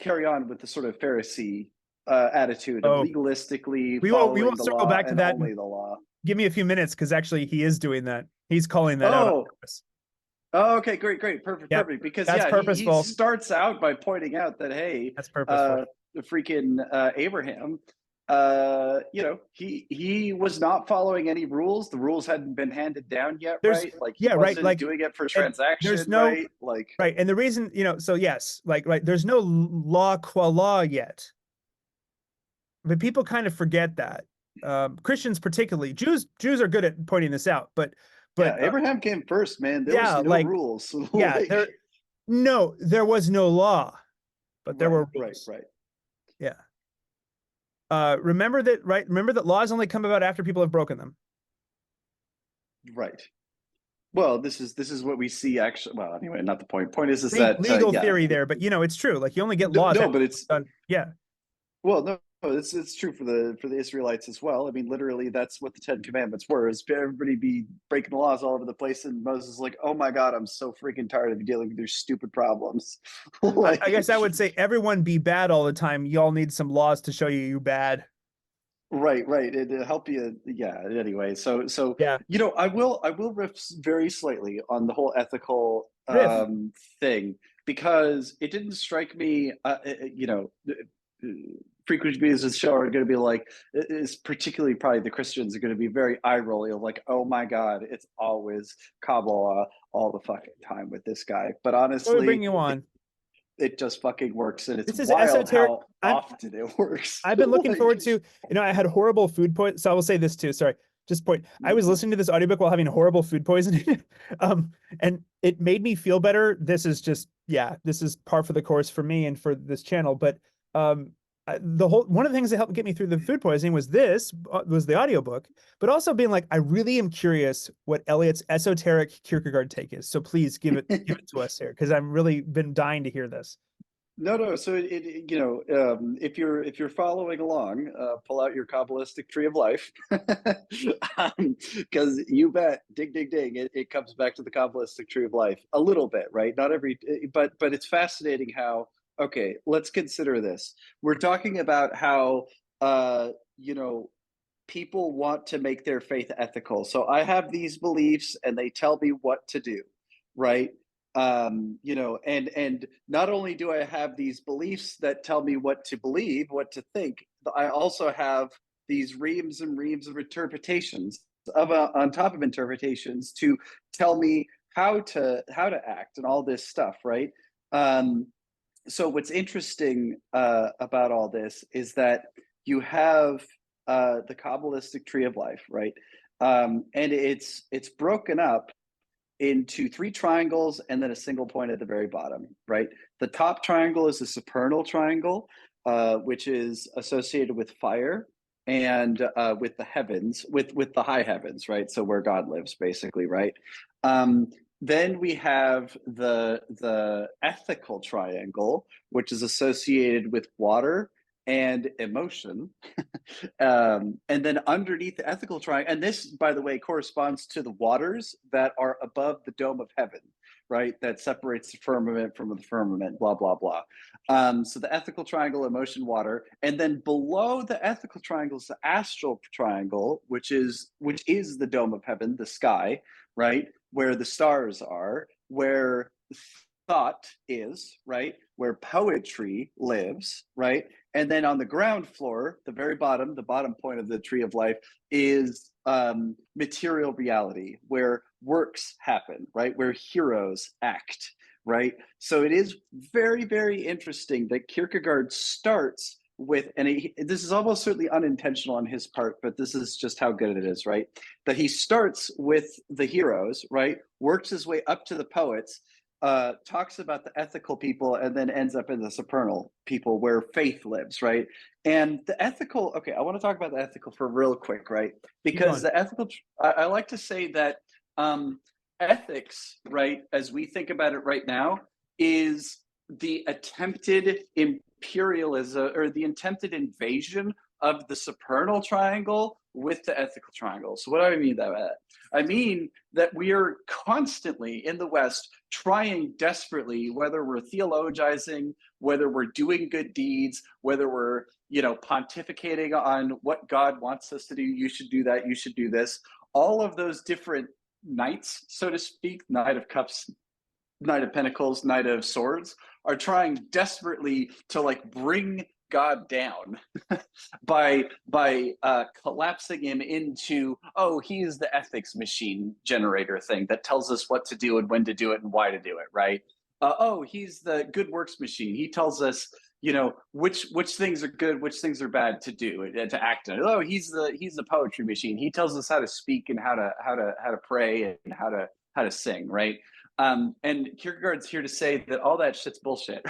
carry on with the sort of Pharisee attitude of Oh, legalistically we following won't the circle law back to and that. only the law. Give me a few minutes because actually he is doing that. He's calling that out on Oh, purpose. Oh, okay, great, great, perfect, Yep, perfect. Because that's yeah, he purposeful. starts out by pointing out that hey, That's purposeful. the freaking Abraham, he was not following any rules. The rules hadn't been handed down yet, There's right? Like he yeah, right. wasn't Like, doing it for and there's transaction, no right? Like right, and the reason so yes, like right, there's no law qua law yet, but people kind of forget that. Christians particularly, Jews are good at pointing this out, but yeah, but Abraham came first, man. There was yeah, no like rules. yeah, Like there was no law, but there right, were right, rules. right, Yeah. Remember that, right? Remember that laws only come about after people have broken them. right. Well, this is what we see actually. Well, anyway, not the point. Point is that Legal yeah, theory there, but it's true. Like you only get no, laws no, after but it's done. Yeah. well, no, it's true for the Israelites as well. I mean, literally, that's what the Ten Commandments were: is everybody be breaking the laws all over the place. And Moses is like, "Oh my God, I'm so freaking tired of dealing with your stupid problems." I guess I would say everyone be bad all the time. Y'all need some laws to show you bad. right, right, and to help you. Yeah. Anyway, so Yeah. I will riff very slightly on the whole ethical Riff. thing because it didn't strike me. Frequent views of the show are going to be like, is particularly probably the Christians are going to be very eye rolling of like, oh my God, it's always Kabbalah all the fucking time with this guy. But What we bring honestly, you on? it just fucking works, and it's This is wild esoteric. how often it works. I've been looking Like, forward to, I had horrible food poison. So I will say this too. Sorry. Just point. I was listening to this audiobook while having horrible food poisoning. And it made me feel better. This is just, yeah, this is par for the course for me and for this channel. But the whole one of the things that helped get me through the food poisoning was the audiobook, but also being like, I really am curious what Elliott's esoteric Kierkegaard take is. So please give it to us here, because I've really been dying to hear this. No, no. So if you're following along, pull out your Kabbalistic tree of life, because you bet, ding, ding, ding, it comes back to the Kabbalistic tree of life a little bit, right? Not every, but it's fascinating how. Okay, let's consider this. We're talking about how people want to make their faith ethical. So I have these beliefs, and they tell me what to do, right? And not only do I have these beliefs that tell me what to believe, what to think, I also have these reams and reams of interpretations on top of interpretations to tell me how to act and all this stuff, right? So what's interesting about all this is that you have the Kabbalistic tree of life, right? And it's broken up into three triangles and then a single point at the very bottom, right? The top triangle is the supernal triangle, which is associated with fire and with the heavens, with the high heavens, right? So where God lives, basically, right? Then we have the ethical triangle, which is associated with water and emotion. And then underneath the ethical triangle, and this, by the way, corresponds to the waters that are above the dome of heaven, right? That separates the firmament from the firmament, blah, blah, blah. So the ethical triangle, emotion, water. And then below the ethical triangle is the astral triangle, which is the dome of heaven, the sky, right? Where the stars are, where thought is, right? Where poetry lives, right? And then on the ground floor, the very bottom, the bottom point of the tree of life is material reality, where works happen, right? Where heroes act, right? So it is very, very interesting that Kierkegaard starts with, and this is almost certainly unintentional on his part, but this is just how good it is, right? That he starts with the heroes, right? Works his way up to the poets, talks about the ethical people and then ends up in the supernal people where faith lives, right? And the ethical, okay, I want to talk about the ethical for real quick, right? Keep Because going. the ethical, I like to say that ethics, right, as we think about it right now, is the attempted imperialism or the attempted invasion of the supernal triangle with the ethical triangle. So, what do I mean by that? I mean that we are constantly in the West trying desperately, whether we're theologizing, whether we're doing good deeds, whether we're, pontificating on what God wants us to do. You should do that. You should do this. All of those different knights, so to speak, Knight of Cups, Knight of Pentacles, Knight of Swords, are trying desperately to like bring God down by collapsing him into, oh, he's the ethics machine generator thing that tells us what to do and when to do it and why to do it, right? Oh, he's the good works machine. He tells us, which things are good, which things are bad to do and to act on. Oh, he's the poetry machine. He tells us how to speak and how to pray and how to sing, right? And Kierkegaard's here to say that all that shit's bullshit,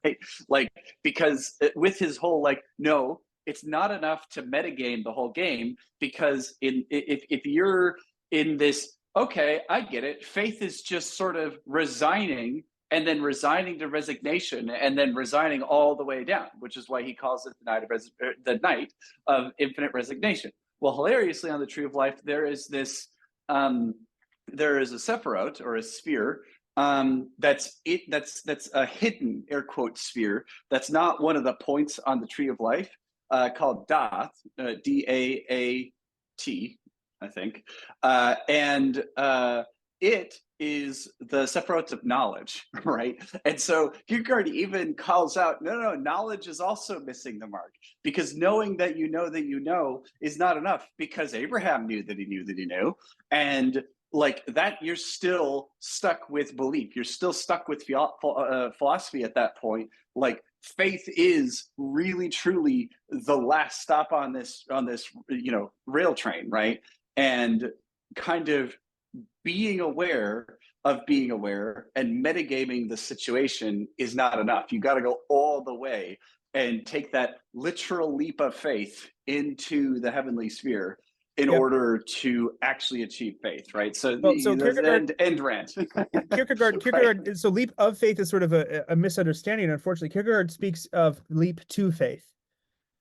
right? Like, because with his whole like, no, it's not enough to metagame the whole game, because if you're in this, okay, I get it. Faith is just sort of resigning and then resigning to resignation and then resigning all the way down, which is why he calls it the night of infinite resignation. Well, hilariously, on the Tree of Life, there is this. There is a Sephiroth or a sphere that's a hidden air quote sphere that's not one of the points on the Tree of Life, called Dath, Daat, I think, and it is the Sephiroth of knowledge, right? And so Kierkegaard even calls out, no, knowledge is also missing the mark, because knowing that you know is not enough, because Abraham knew that he knew that he knew, and like that, you're still stuck with belief. You're still stuck with philosophy at that point. Like, faith is really, truly the last stop on this rail train, right? And kind of being aware and metagaming the situation is not enough. You got to go all the way and take that literal leap of faith into the heavenly sphere in Yep. order to actually achieve faith, right? So, So Kierkegaard, end rant. Kierkegaard, right. So leap of faith is sort of a misunderstanding. Unfortunately, Kierkegaard speaks of leap to faith.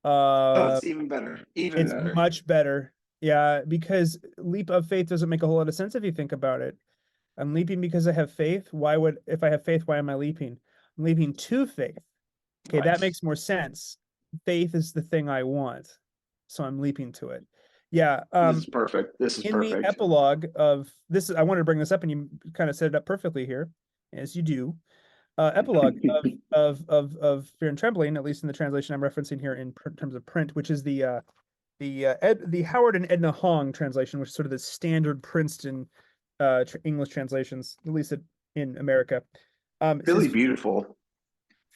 Oh, Uh, it's even better. Even it's better. much better. Yeah, because leap of faith doesn't make a whole lot of sense if you think about it. I'm leaping because I have faith. If I have faith, why am I leaping? I'm leaping to faith. Okay, Right. that makes more sense. Faith is the thing I want, so I'm leaping to it. Yeah. This is perfect. This is In the perfect. epilogue of this, I wanted to bring this up, and you kind of set it up perfectly here, as you do. Epilogue of Fear and Trembling, at least in the translation I'm referencing here in terms of print, which is the Howard and Edna Hong translation, which is sort of the standard Princeton English translations, at least in America. It Really says, beautiful.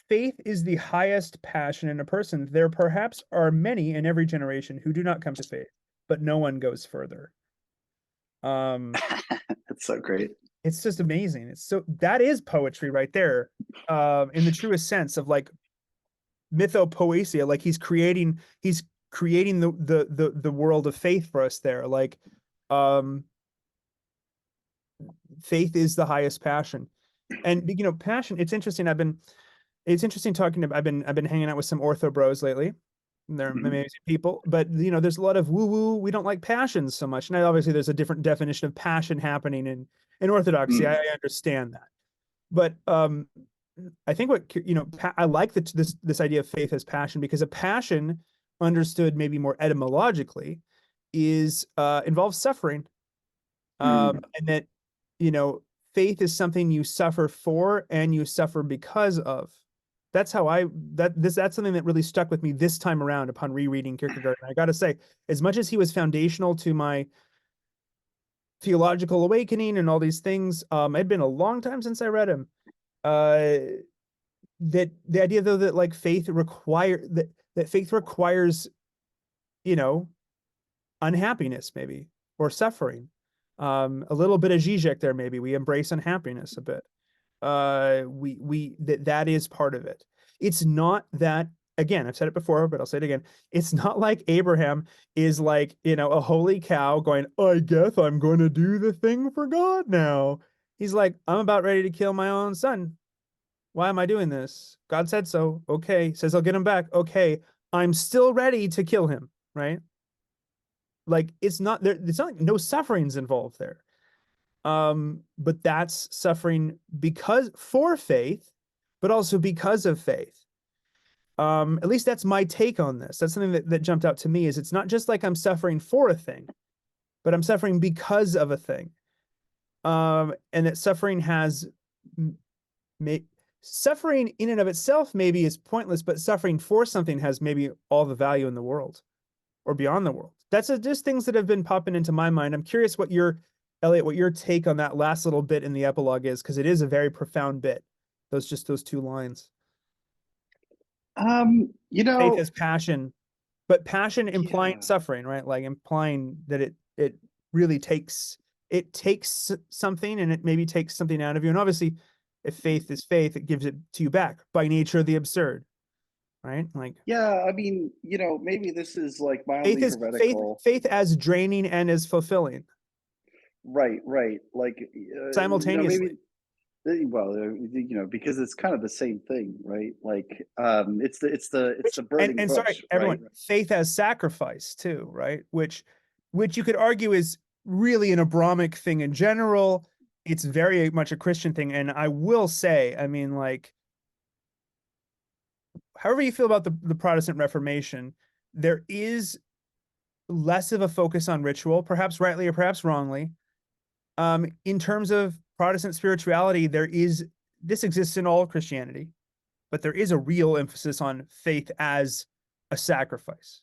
faith is the highest passion in a person. There perhaps are many in every generation who do not come to faith, but no one goes further. That's so great. It's just amazing. That is poetry right there, in the truest sense of like mythopoesia. Like he's creating the world of faith for us there. Like, um, faith is the highest passion, and passion. It's interesting. It's interesting talking to. I've been hanging out with some ortho bros lately. They're amazing people, but there's a lot of woo woo. We don't like passions so much, and obviously there's a different definition of passion happening in orthodoxy. I understand that, but I think I like this idea of faith as passion, because a passion, understood maybe more etymologically, is involves suffering, and that faith is something you suffer for and you suffer because of. That's something that really stuck with me this time around upon rereading Kierkegaard. And I got to say, as much as he was foundational to my theological awakening and all these things, it'd been a long time since I read him. That the idea, though, that like faith requires unhappiness, maybe, or suffering, a little bit of Zizek there, maybe we embrace unhappiness a bit. That is part of it. It's not that, again, I've said it before, but I'll say it again. It's not like Abraham is like, a holy cow going, I guess I'm going to do the thing for God now. He's like, I'm about ready to kill my own son. Why am I doing this? God said so. Okay. Says I'll get him back. Okay. I'm still ready to kill him. Right. Like it's not there. It's not like no sufferings involved there. But that's suffering because for faith, but also because of faith. At least that's my take on this. That's something that jumped out to me is it's not just like I'm suffering for a thing, but I'm suffering because of a thing. And that suffering has may, suffering in and of itself maybe is pointless, but suffering for something has maybe all the value in the world or beyond the world. That's just things that have been popping into my mind. I'm curious what Elliott, what your take on that last little bit in the epilogue is, because it is a very profound bit. Those two lines. You Faith know, as passion, but passion implying yeah. suffering, right? Like implying that it really takes something and it maybe takes something out of you. And obviously, if faith is faith, it gives it to you back by nature of the absurd, right? Like Yeah, I mean, maybe this is like mildly heretical. faith as draining and as fulfilling Right, right. Like, maybe, simultaneously. well, because it's kind of the same thing, right? Like, it's Which the burning and sorry, bush, right? everyone, faith as sacrifice too, right? Which you could argue is really an Abrahamic thing in general. It's very much a Christian thing. And I will say, I mean, like, however you feel about the Protestant Reformation, there is less of a focus on ritual, perhaps rightly or perhaps wrongly. In terms of Protestant spirituality, this exists in all Christianity, but there is a real emphasis on faith as a sacrifice,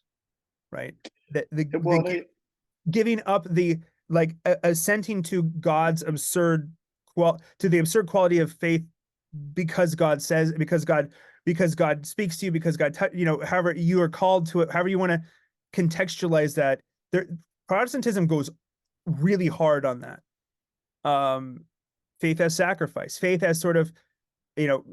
right? The Well, giving up the like assenting to God's to the absurd quality of faith because God says, because God speaks to you, because God however you are called to it, however you want to contextualize that. There, Protestantism goes really hard on that. Faith as sacrifice, faith as sort of, you know,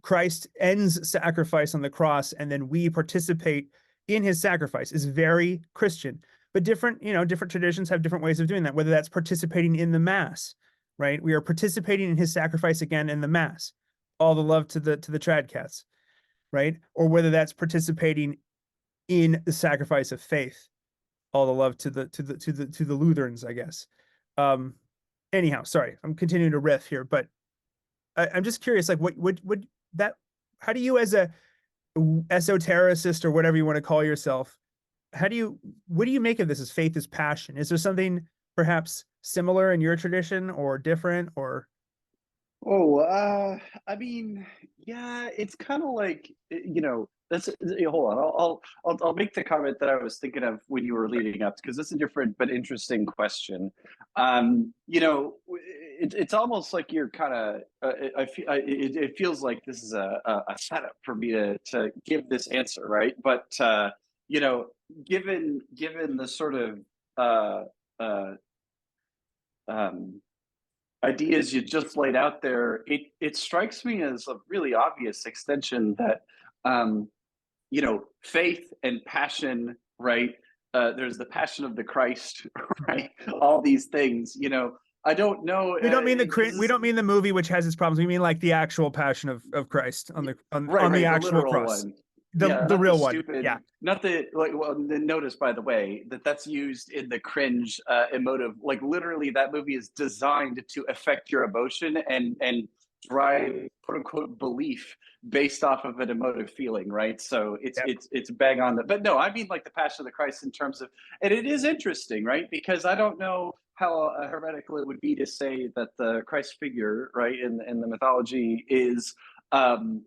Christ ends sacrifice on the cross, and then we participate in his sacrifice is very Christian. But different traditions have different ways of doing that, whether that's participating in the mass, right? We are participating in his sacrifice again in the mass. All the love to the trad cats, right? Or whether that's participating in the sacrifice of faith. All the love to the Lutherans, I guess. Anyhow, sorry, I'm continuing to riff here, but I'm just curious, like, what would that? How do you, as a esotericist or whatever you want to call yourself, what do you make of this as faith is passion? Is there something perhaps similar in your tradition or different or? Oh, I mean, yeah, it's kind of like That's hold on. I'll make the comment that I was thinking of when you were leading up because it's a different but interesting question. It's almost like you're kind of. It feels like this is a setup for me to give this answer, right? But you know, given the sort of uh, uh, um, ideas you just laid out there, it strikes me as a really obvious extension that faith and passion, right? There's the passion of the Christ, right? All these things, I don't know. We don't mean the movie which has its problems. We mean like the actual passion of Christ on Right, the right, the actual literal cross. one. Yeah, The not the real one. stupid, Yeah. not the like. Well, notice by the way that that's used in the cringe emotive. Like literally, that movie is designed to affect your emotion and drive quote unquote belief based off of an emotive feeling, right? So it's Yep. it's it's bang on the. But no, I mean like the Passion of the Christ in terms of, and it is interesting, right? Because I don't know how heretical it would be to say that the Christ figure, right, in the mythology is um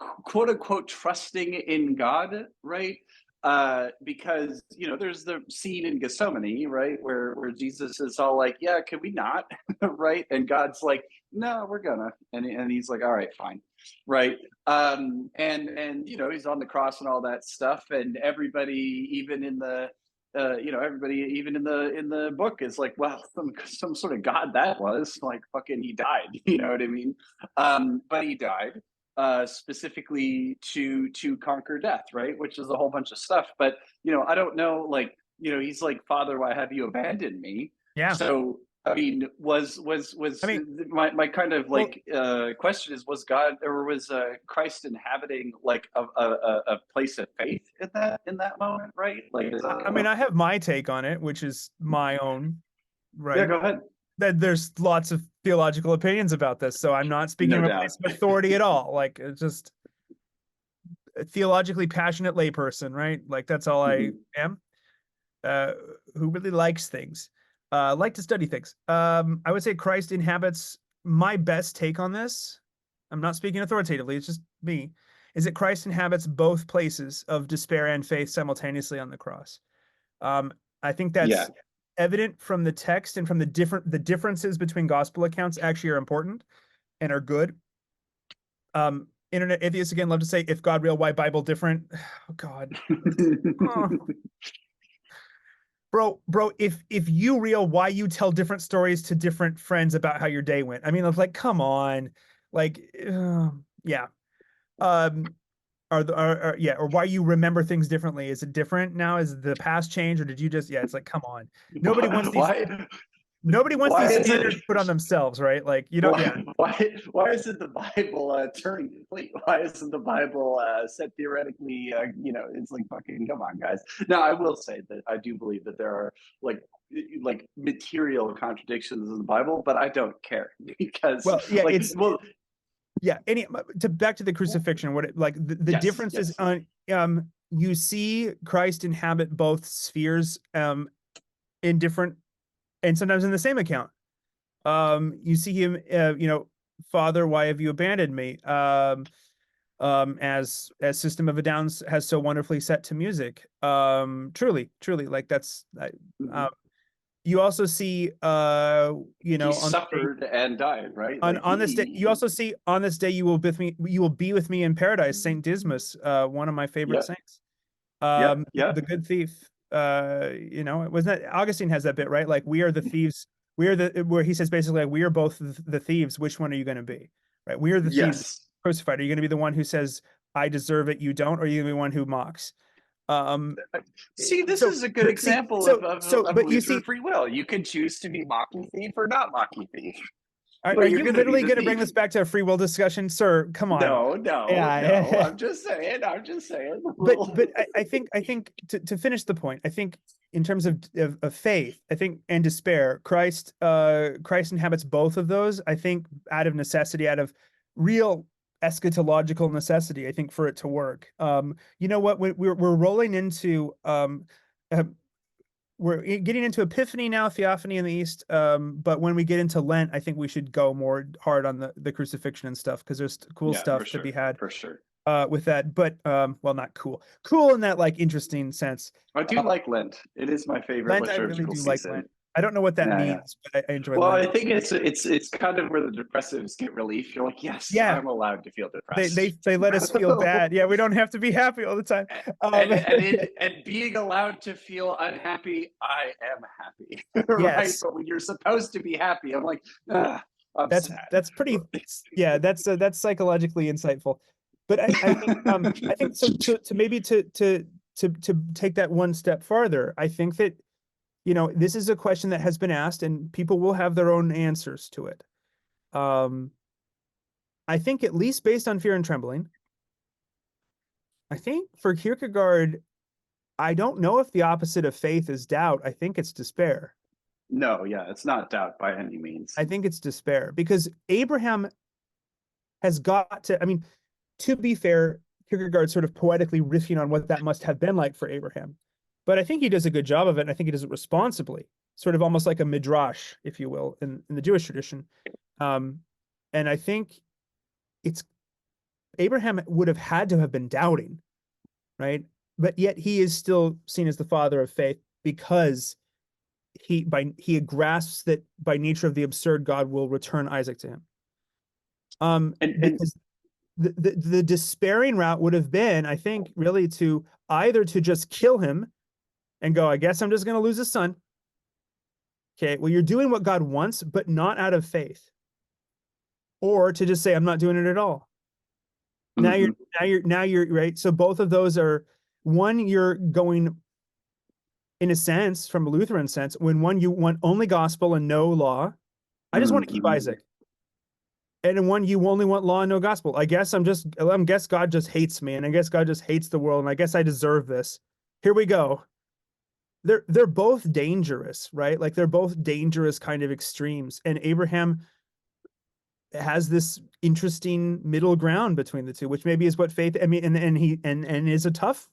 quote unquote trusting in God, right? Because there's the scene in Gethsemane, right, where Jesus is all like, "Yeah, can we not?" right, and God's like, "No, we're gonna," and he's like, "All right, fine," right? And he's on the cross and all that stuff, and everybody, even in the everybody even in the book is like, well, some sort of god that was like fucking he died. You know what I mean? But he died specifically to conquer death, right? Which is a whole bunch of stuff. But I don't know, like he's like, Father, why have you abandoned me? Yeah. So I mean, was I mean, my kind of well, like question is, was God or was Christ inhabiting like a place of faith in that moment, right? Like, I mean, I have my take on it, which is my own, yeah, right? go ahead. That there's lots of theological opinions about this, so I'm not speaking No from a doubt. place of authority at all. Like, it's just a theologically passionate layperson, right? Like that's all I Mhm. am. Uh, who really likes things, like to study things. I would say Christ inhabits. My best take on this, I'm not speaking authoritatively, it's just me, is that Christ inhabits both places of despair and faith simultaneously on the cross. Um, I think Yeah. that's evident from the text and from the differences between gospel accounts actually are important and are good. Internet atheists again love to say, if God real, why Bible different? Oh God. Oh. Bro, if you real, why you tell different stories to different friends about how your day went? I mean, I was like, come on, like, yeah. Um, yeah, or why you remember things differently? Is it different now? Is the past changed, or did you just? Yeah, it's like, come on. Nobody wants these. why Nobody wants why these is it standards put on themselves, right? Like, you don't. Yeah, why isn't the Bible Turing complete? Why isn't the Bible set theoretically? It's like, fucking come on, guys. Now, I will say that I do believe that there are like material contradictions in the Bible, but I don't care because well, yeah, like, it's well, yeah. To back to the crucifixion, what it like the yes, difference is yes, on you see Christ inhabit both spheres in different and sometimes in the same account. You see him, Father, why have you abandoned me? As System of a Down has so wonderfully set to music. Truly, like that's mhm. uh, you also see, He on the day, suffered and died, right? Like on this day, you also see on this day you will be with me in paradise. Saint Dismas, one of my favorite yep, saints. yep, The yep. good thief. It wasn't that Augustine has that bit, right? Like we are the thieves. We are the where he says basically like we are both the thieves. Which one are you going to be? Right? We are the thieves Yes. crucified. Are you going to be the one who says I deserve it, you don't, or are you going to be one who mocks? Um, See, this so is a good but see, example of, but you Lutheran see, free will. You can choose to be mocky thief or not mocky thief, are but you're you going to be literally the going to bring this thief. back to a free will discussion, sir? Come on. No, no, no. Yeah. I'm just saying. I'm just saying. But I think to finish the point, I think in terms of faith, I think and despair, Christ inhabits both of those. I think out of necessity, out of real eschatological necessity, I think for it to work. You know what? We're rolling into uh, we're getting into Epiphany now, Theophany in the East. But when we get into Lent, I think we should go more hard on the crucifixion and stuff because there's cool Yeah, for stuff to be sure, had for sure. with that. But well, not cool in that like interesting sense. I do uh, like Lent. It is my favorite Lent, I really liturgical do like Lent. season. I don't know what that Yeah, yeah. means, but I enjoy Well, Lent. I think it's kind of where the depressives get relief. You're like, yes, Yeah, I'm allowed to feel they depressed. they they let us feel bad. Yeah, we don't have to be happy all the time. um And being allowed to feel unhappy, I am happy, right? yes, But when you're supposed to be happy, I'm like, I'm sad. that's pretty. Yeah, that's psychologically insightful. But I think so to maybe to take that one step farther, I think that this is a question that has been asked and people will have their own answers to it. um I think at least based on Fear and Trembling, I think for Kierkegaard, I don't know if the opposite of faith is doubt. I think it's despair. No, yeah, it's not doubt by any means. I think it's despair because Abraham has got to, I mean, to be fair, Kierkegaard sort of poetically riffing on what that must have been like for Abraham. But I think he does a good job of it. And I think he does it responsibly, sort of almost like a midrash, if you will, in the Jewish tradition. Um, and I think it's Abraham would have had to have been doubting, right? But yet he is still seen as the father of faith because he grasps that by nature of the absurd, God will return Isaac to him. And Because the despairing route would have been, I think, really to either to just kill him and go, I guess I'm just going to lose a son. Okay, well, you're doing what God wants, but not out of faith. Or to just say, I'm not doing it at all. Now you're Mhm. now you're right. So both of those are, one, you're going, in a sense, from a Lutheran sense, when one, you want only gospel and no law. I just want to keep Mhm. Isaac. And in one, you only want law and no gospel. I guess God just hates me, and I guess God just hates the world, and I guess I deserve this. Here we go. They're both dangerous, right? Like they're both dangerous kind of extremes. And Abraham has this interesting middle ground between the two, which maybe is what faith, I mean, and is a tough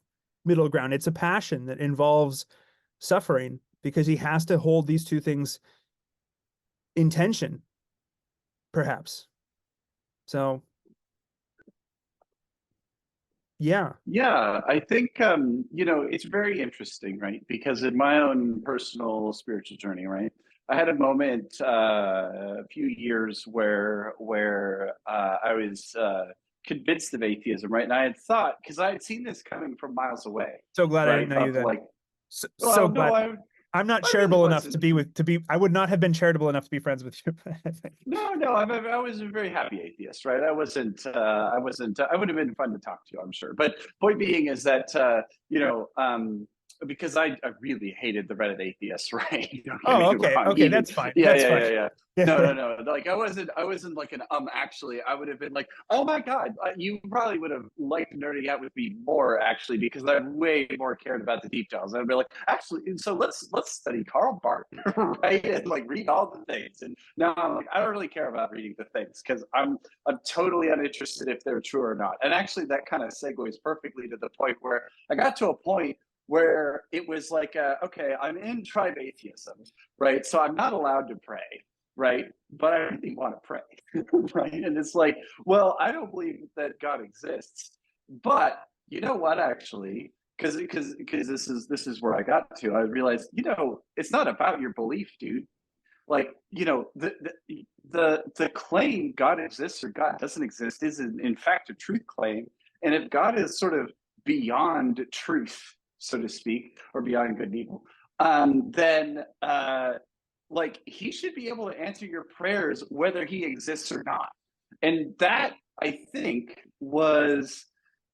middle ground. It's a passion that involves suffering because he has to hold these two things in tension, perhaps. So yeah. Yeah, I think it's very interesting, right? Because in my own personal spiritual journey, right, I had a moment a few years where I was convinced of atheism, right? And I had thought, because I had seen this coming from miles away, So glad I didn't right? know you Of then. like, So well, no, glad. I'm not I really charitable enough to wasn't. be with, to be, I would not have been charitable enough to be friends with you. I think. No, I was a very happy atheist, right? I wasn't, I would have been fun to talk to, I'm sure. But point being is that, because I really hated the Reddit atheists, right? Don't get Oh, me okay. wrong. Okay. Even, That's fine. yeah, That's yeah, fine. yeah, yeah. Yeah. No, no, no. Like I wasn't like actually, I would have been like, oh my God, you probably would have liked nerding out with me more actually, because I way more cared about the details. I'd be like, actually, so let's study Karl Barth, right? And like read all the things. And now I'm like, I don't really care about reading the things because I'm totally uninterested if they're true or not. And actually, that kind of segues perfectly to the point where I got to a point where it was like, okay, I'm in tribe atheism, right? So I'm not allowed to pray, right? But I really want to pray, right? And it's like, well, I don't believe that God exists, but you know what? Actually, because this is where I got to. I realized, it's not about your belief, dude. Like, the claim God exists or God doesn't exist is in fact a truth claim. And if God is sort of beyond truth, so to speak, or beyond good and evil, then like he should be able to answer your prayers whether he exists or not. And that, I think, was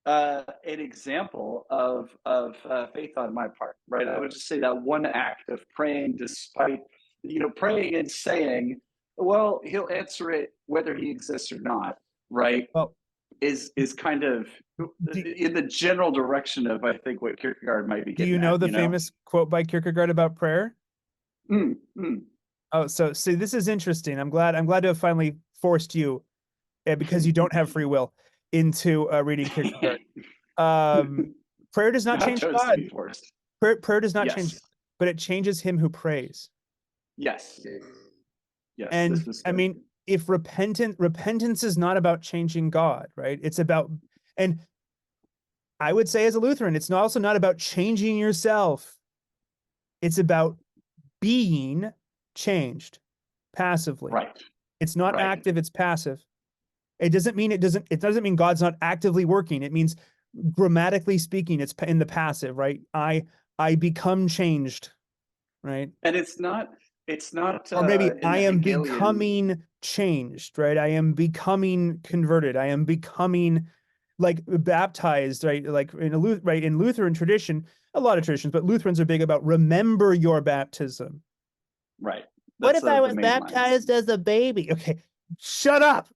an example of faith on my part, right? I would just say that one act of praying despite, praying and saying, well, he'll answer it whether he exists or not, right? Well, Is kind of do, in the general direction of, I think, what Kierkegaard might be do you getting know at, the famous quote by Kierkegaard about prayer? Mm, mm. Oh, so see, this is interesting. I'm glad to have finally forced you, because you don't have free will, into reading Kierkegaard. Um, Prayer does not Not change chose to God. be forced. Prayer does not change, Yes. but it changes him who prays. Yes. Yes. And This was I good. mean, if repentance is not about changing God, right? It's about, and I would say as a Lutheran, it's also not about changing yourself. It's about being changed passively. Right. It's not Right. active, it's passive. It doesn't mean God's not actively working. It means, grammatically speaking, it's in the passive, right? I become changed, right? And it's not Or maybe in I the am Hegelian. becoming changed, right? I am becoming converted. I am becoming, like, baptized, right? Like in Lutheran tradition, a lot of traditions, but Lutherans are big about remember your baptism. Right. What That's if I the was main line. baptized as a baby? Okay, shut up.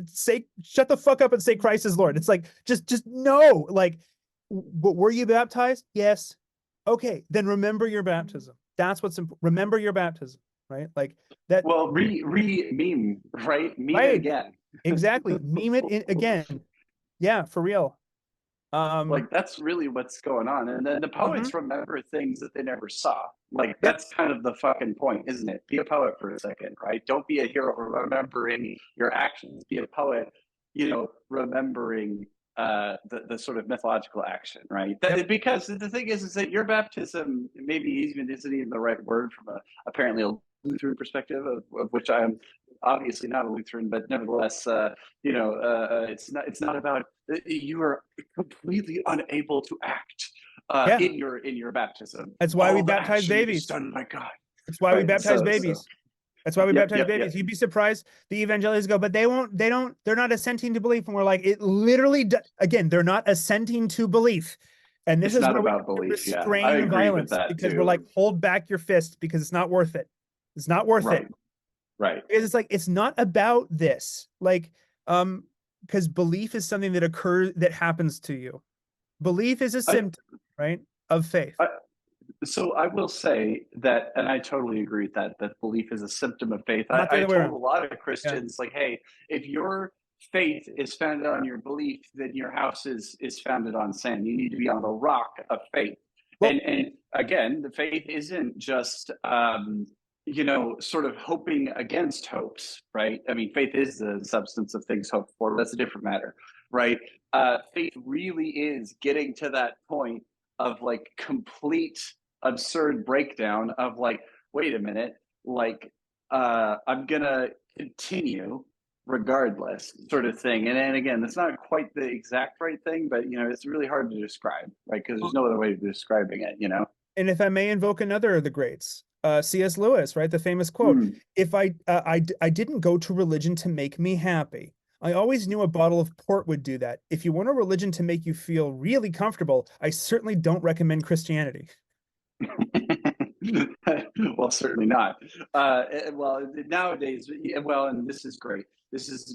Say, shut the fuck up and say Christ is Lord. It's like, just no. Like, but were you baptized? Yes. Okay, then remember your baptism. That's what's important. Remember your baptism, right? Like that, Well, re meme, right? Meme it right? again. Exactly. Meme it in again. Yeah, for real. Like that's really what's going on. And then the Mhm. poets remember things that they never saw. Like Yep. that's kind of the fucking point, isn't it? Be a poet for a second, right? Don't be a hero remembering your actions. Be a poet, remembering the sort of mythological action, right? Yep. Because the thing is that your baptism maybe even isn't even the right word from apparently a Lutheran perspective, of which I am obviously not a Lutheran, but nevertheless, it's not about you are completely unable to act Yeah. in your baptism. That's why we All the baptize action is babies. done by God. That's why we Right. baptize So babies. That's why we yep, baptize yep, babies. yep. You'd be surprised. The evangelicals go, but they're not assenting to belief. And we're like, it literally, again, they're not assenting to belief. And this It's is not where we about have to belief. Yeah, I restrain agree with violence, that because we're too. like, hold back your fist, because it's not worth it. It's not worth it. Right. Right. Because it's like, it's not about this. Like, because belief is something that occurs, that happens to you. Belief is a I, symptom, right, of faith. I so I will say that, and I totally agree with that, that belief is a symptom of faith. Not the I other way told a around. lot of Yeah. Christians, like, hey, if your faith is founded on your belief, then your house is founded on sand. You need to be on the rock of faith. Well, And again, the faith isn't just sort of hoping against hopes, right? I mean, faith is the substance of things hoped for. That's a different matter, right? Faith really is getting to that point of like complete absurd breakdown of like, wait a minute, like I'm gonna continue regardless, sort of thing. And again, that's not quite the exact right thing, but it's really hard to describe, right? Because there's no other way of describing it. and if I may invoke another of the greats, C.S. Lewis, right? The famous quote: Hmm. "If I didn't go to religion to make me happy. I always knew a bottle of port would do that. If you want a religion to make you feel really comfortable, I certainly don't recommend Christianity." Well, certainly not. Well, nowadays, well, and this is great.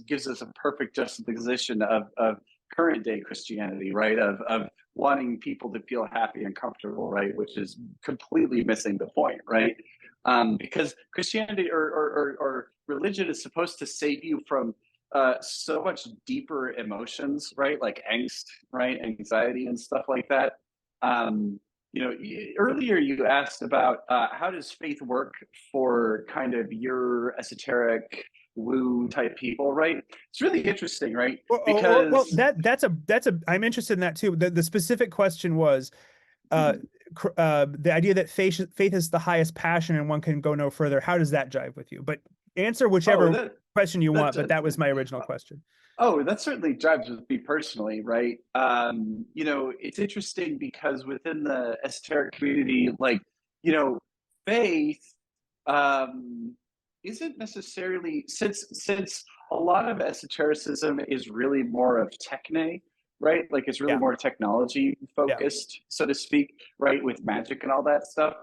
Gives us a perfect juxtaposition of current day Christianity, right? Of wanting people to feel happy and comfortable, right? Which is completely missing the point, right? Because Christianity or religion is supposed to save you from so much deeper emotions, right? Like angst, right? Anxiety and stuff like that. Um, Earlier you asked about how does faith work for kind of your esoteric woo type people, right? It's really interesting, right? Well, Because that's a I'm interested in that too. The specific question was, uh, the idea that faith is the highest passion and one can go no further. How does that jive with you? But answer oh whichever question you that want. But that was my original question. that certainly drives with me personally, right? It's interesting because within the esoteric community, like, faith um, isn't necessarily since a lot of esotericism is really more of techne, right? Like it's really Yeah, more technology yeah, focused, so to speak, right? With magic and all that stuff.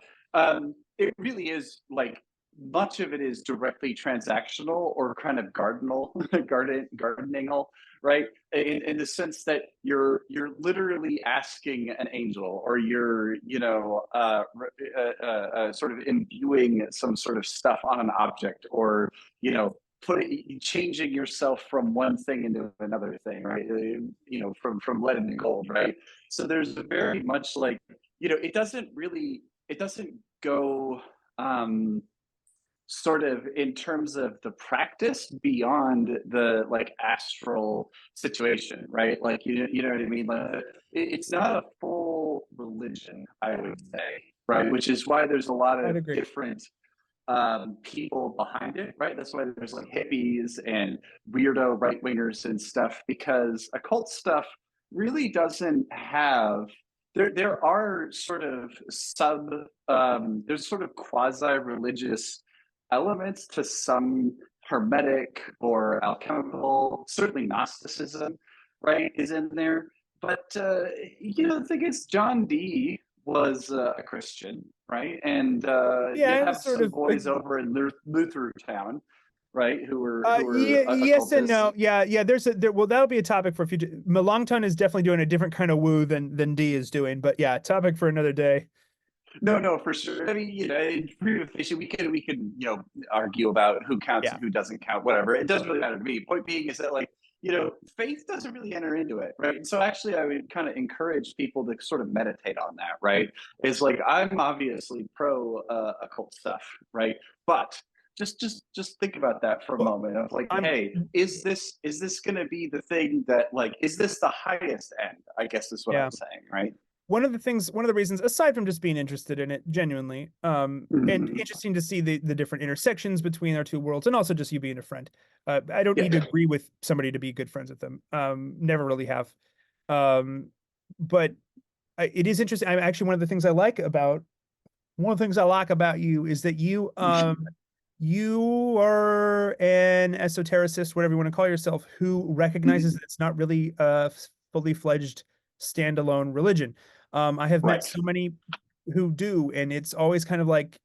It really is like much of it is directly transactional or kind of gardeningal, right? In the sense that you're literally asking an angel, or you're sort of imbuing some sort of stuff on an object, or changing yourself from one thing into another thing, right? From lead into gold, right? So there's very much like it doesn't go sort of in terms of the practice beyond the like astral situation, right? Like you know what I mean? Like it's not a full religion, I would say, right? Which is why there's a lot I'd of agree. different people behind it, right? That's why there's like hippies and weirdo right wingers and stuff, because occult stuff really doesn't have. There are sort of there's sort of quasi religious elements to some hermetic or alchemical, certainly Gnosticism, right, is in there. But the thing is, John Dee was a Christian, right? And you Yeah, it was have sort some of. boys over in Luther Town, right, who were Yeah, yes and occultists. no. Yeah, yeah. Well, that'll be a topic for future. Melanchthon is definitely doing a different kind of woo than D is doing. But yeah, topic for another day. No, no, for sure. I mean, we can argue about who counts Yeah. and who doesn't count, whatever. It doesn't really matter to me. Point being is that like faith doesn't really enter into it, right? And so actually, I would kind of encourage people to sort of meditate on that, right? It's like I'm obviously pro occult stuff, right? But just think about that for a Well, moment of like, I'm hey, is this going to be the thing that like is this the highest end? I guess is what yeah. I'm saying, right? One of the reasons, aside from just being interested in it genuinely, and Mm-hmm. interesting to see the different intersections between our two worlds, and also just you being a friend. I don't need to Yeah. agree with somebody to be good friends with them. Never really have. Um, but it is interesting. I'm actually one of the things I like about you is that you are an esotericist, whatever you want to call yourself, who recognizes that it's not really a fully fledged standalone religion. I have met Right. so many who do, and it's always kind of like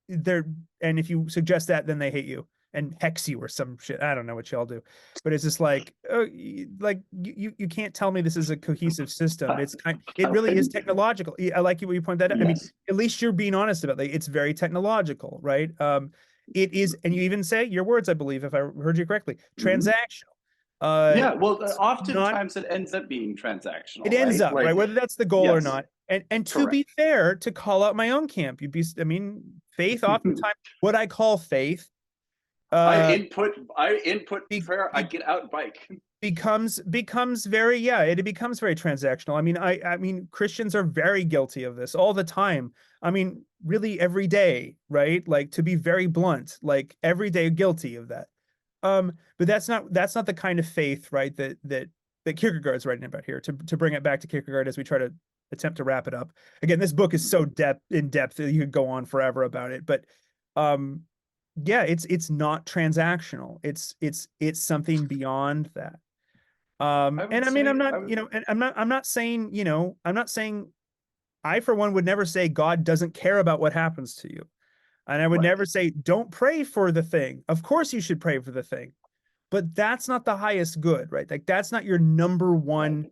they're, and if you suggest that, then they hate you and hex you or some shit. I don't know what y'all do, but it's just like, oh, like you can't tell me this is a cohesive system. It really is technological. I like you when you point that out. I mean, Yes. at least you're being honest about it. Like, it's very technological, right? It is, and you even say your words, I believe, if I heard you correctly, Mhm. transactional. Uh, Yeah. Well, it's not. oftentimes it ends up being It transactional, ends right? up right, Like, whether that's the goal or yes, not. And to correct. be fair, to call out my own camp, I mean, faith, oftentimes, what I call faith, uh, I input be, prayer, I be, get out bike. becomes very, yeah, it becomes very transactional. I mean, I mean, Christians are very guilty of this all the time. I mean, really every day, right? Like, to be very blunt, like every day guilty of that. But that's not the kind of faith, right, that Kierkegaard's writing about here. To bring it back to Kierkegaard as we try to attempt to wrap it up. Again, this book is so in depth that you could go on forever about it. But um, yeah, it's not transactional. It's something beyond that. I And would I mean, say I would and I'm not saying, I'm not saying, I for one would never say God doesn't care about what happens to you. And I would right, never say, don't pray for the thing. Of course you should pray for the thing, but that's not the highest good, right? Like, that's not your number right. one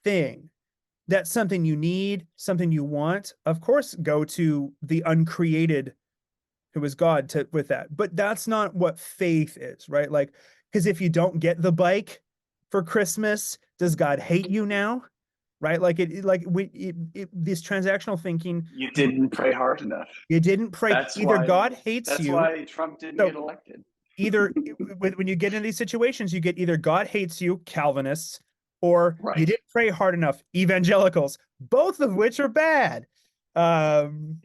thing. That's something you need, something you want. Of course, go to the uncreated, who is God, to with that. But that's not what faith is, right? Like, because if you don't get the bike for Christmas, does God hate you now? Right? Like, this transactional thinking, You didn't pray hard enough. you didn't pray. That's Either why God hates that's you. why Trump didn't So get elected. either when you get in these situations, you get either God hates you, Calvinists, or you Right. didn't pray hard enough, evangelicals, both of which are bad. Um,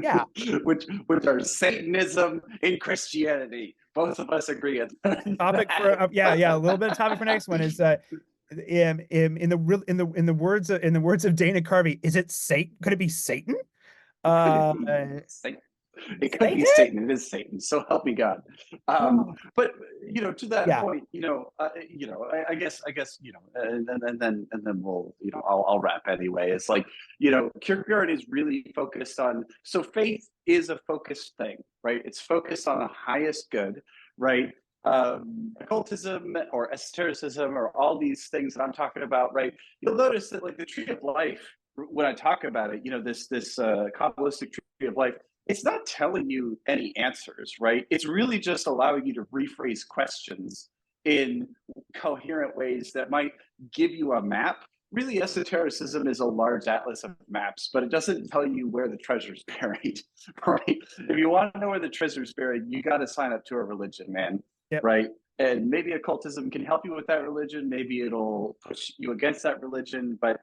yeah, which are Satanism and Christianity. Both of us agree on topic that. for yeah, a little bit of topic for next one is in the words of Dana Carvey, is it Satan? Could it be Satan? Uh, Satan. It could be Satan? Satan. It is Satan. So help me God. But to that Yeah, point, and then we'll, I'll wrap anyway. It's like, Kierkegaard is really focused on. So faith is a focused thing, right? It's focused on the highest good, right? Occultism or esotericism or all these things that I'm talking about, right? You'll notice that, like, the tree of life, when I talk about it, this Kabbalistic tree of life, it's not telling you any answers, right? It's really just allowing you to rephrase questions in coherent ways that might give you a map. Really, esotericism is a large atlas of maps, but it doesn't tell you where the treasure's buried, right? If you want to know where the treasure's buried, you got to sign up to a religion, man, yep. right? And maybe occultism can help you with that religion. Maybe it'll push you against that religion, but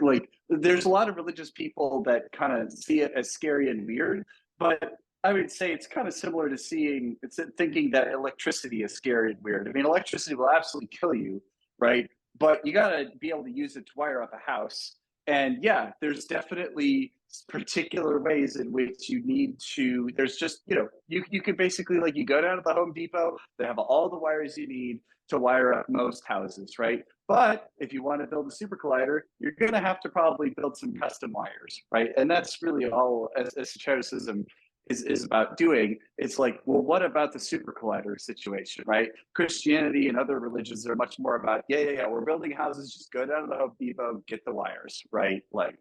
like there's a lot of religious people that kind of see it as scary and weird, but I would say it's kind of similar to thinking that electricity is scary and weird. I mean, electricity will absolutely kill you, right? But you got to be able to use it to wire up a house. And yeah, there's definitely particular ways in which you need to. There's just, you could basically, like, you go down to the Home Depot, they have all the wires you need to wire up most houses, right? But if you want to build a super collider, you're going to have to probably build some custom wires, right? And that's really all esotericism is about doing. It's like, well, what about the super collider situation, right? Christianity and other religions are much more about, yeah, we're building houses, just go down to the Home Depot, get the wires, right? Like,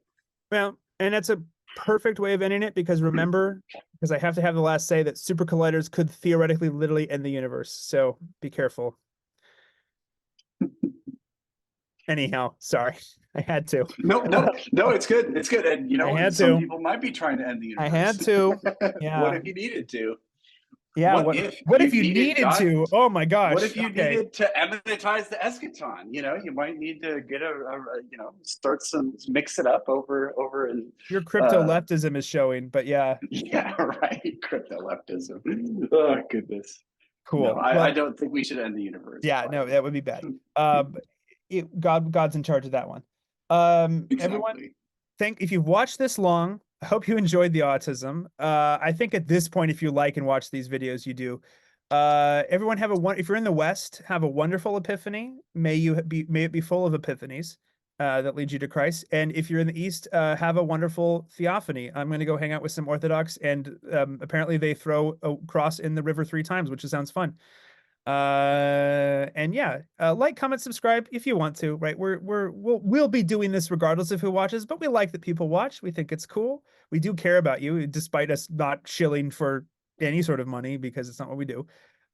Well, and that's a perfect way of ending it, because remember, because I have to have the last say, that super colliders could theoretically literally end the universe. So be careful. Anyhow, sorry. I had to. no, it's good. It's good. And I had some to. people might be trying to end the I universe. had to. What Yeah. if you needed to? Yeah. What What if what if you you needed needed God? to? Oh my What gosh. if you Okay. needed to eminentize the eschaton? You might need to get start mix it up over and Your crypto leftism is showing, but yeah, yeah, right. Crypto leftism. Oh goodness. No, cool. I Well, don't think we should end the universe. yeah, But no, that would be bad. God's in charge of that one. Everyone, Exactly. if you've watched this long, I hope you enjoyed the autism. I think at this point, if you like and watch these videos, you do. Everyone have if you're in the West, have a wonderful epiphany. May it be full of epiphanies that lead you to Christ. And if you're in the East, have a wonderful theophany. I'm going to go hang out with some Orthodox, and apparently they throw a cross in the river 3 times, which sounds fun. And yeah, like, comment, subscribe if you want to, right? We'll be doing this regardless of who watches, but we like that people watch. We think it's cool. We do care about you, despite us not shilling for any sort of money, because it's not what we do.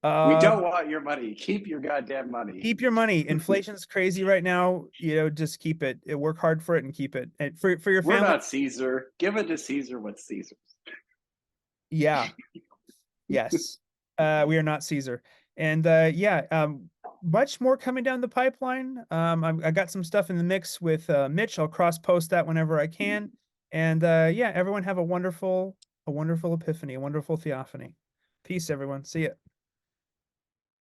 We don't want your money. Keep your goddamn money. Keep your money. Inflation's crazy right now. Just keep it. Work hard for it and keep it. And for your We're family. not Caesar. Give it to Caesar what's Caesar's. Yeah. Yes. We are not Caesar. And yeah, much more coming down the pipeline. I got some stuff in the mix with Mitch. I'll cross post that whenever I can. And yeah, everyone have a wonderful epiphany, a wonderful theophany. Peace, everyone. See ya.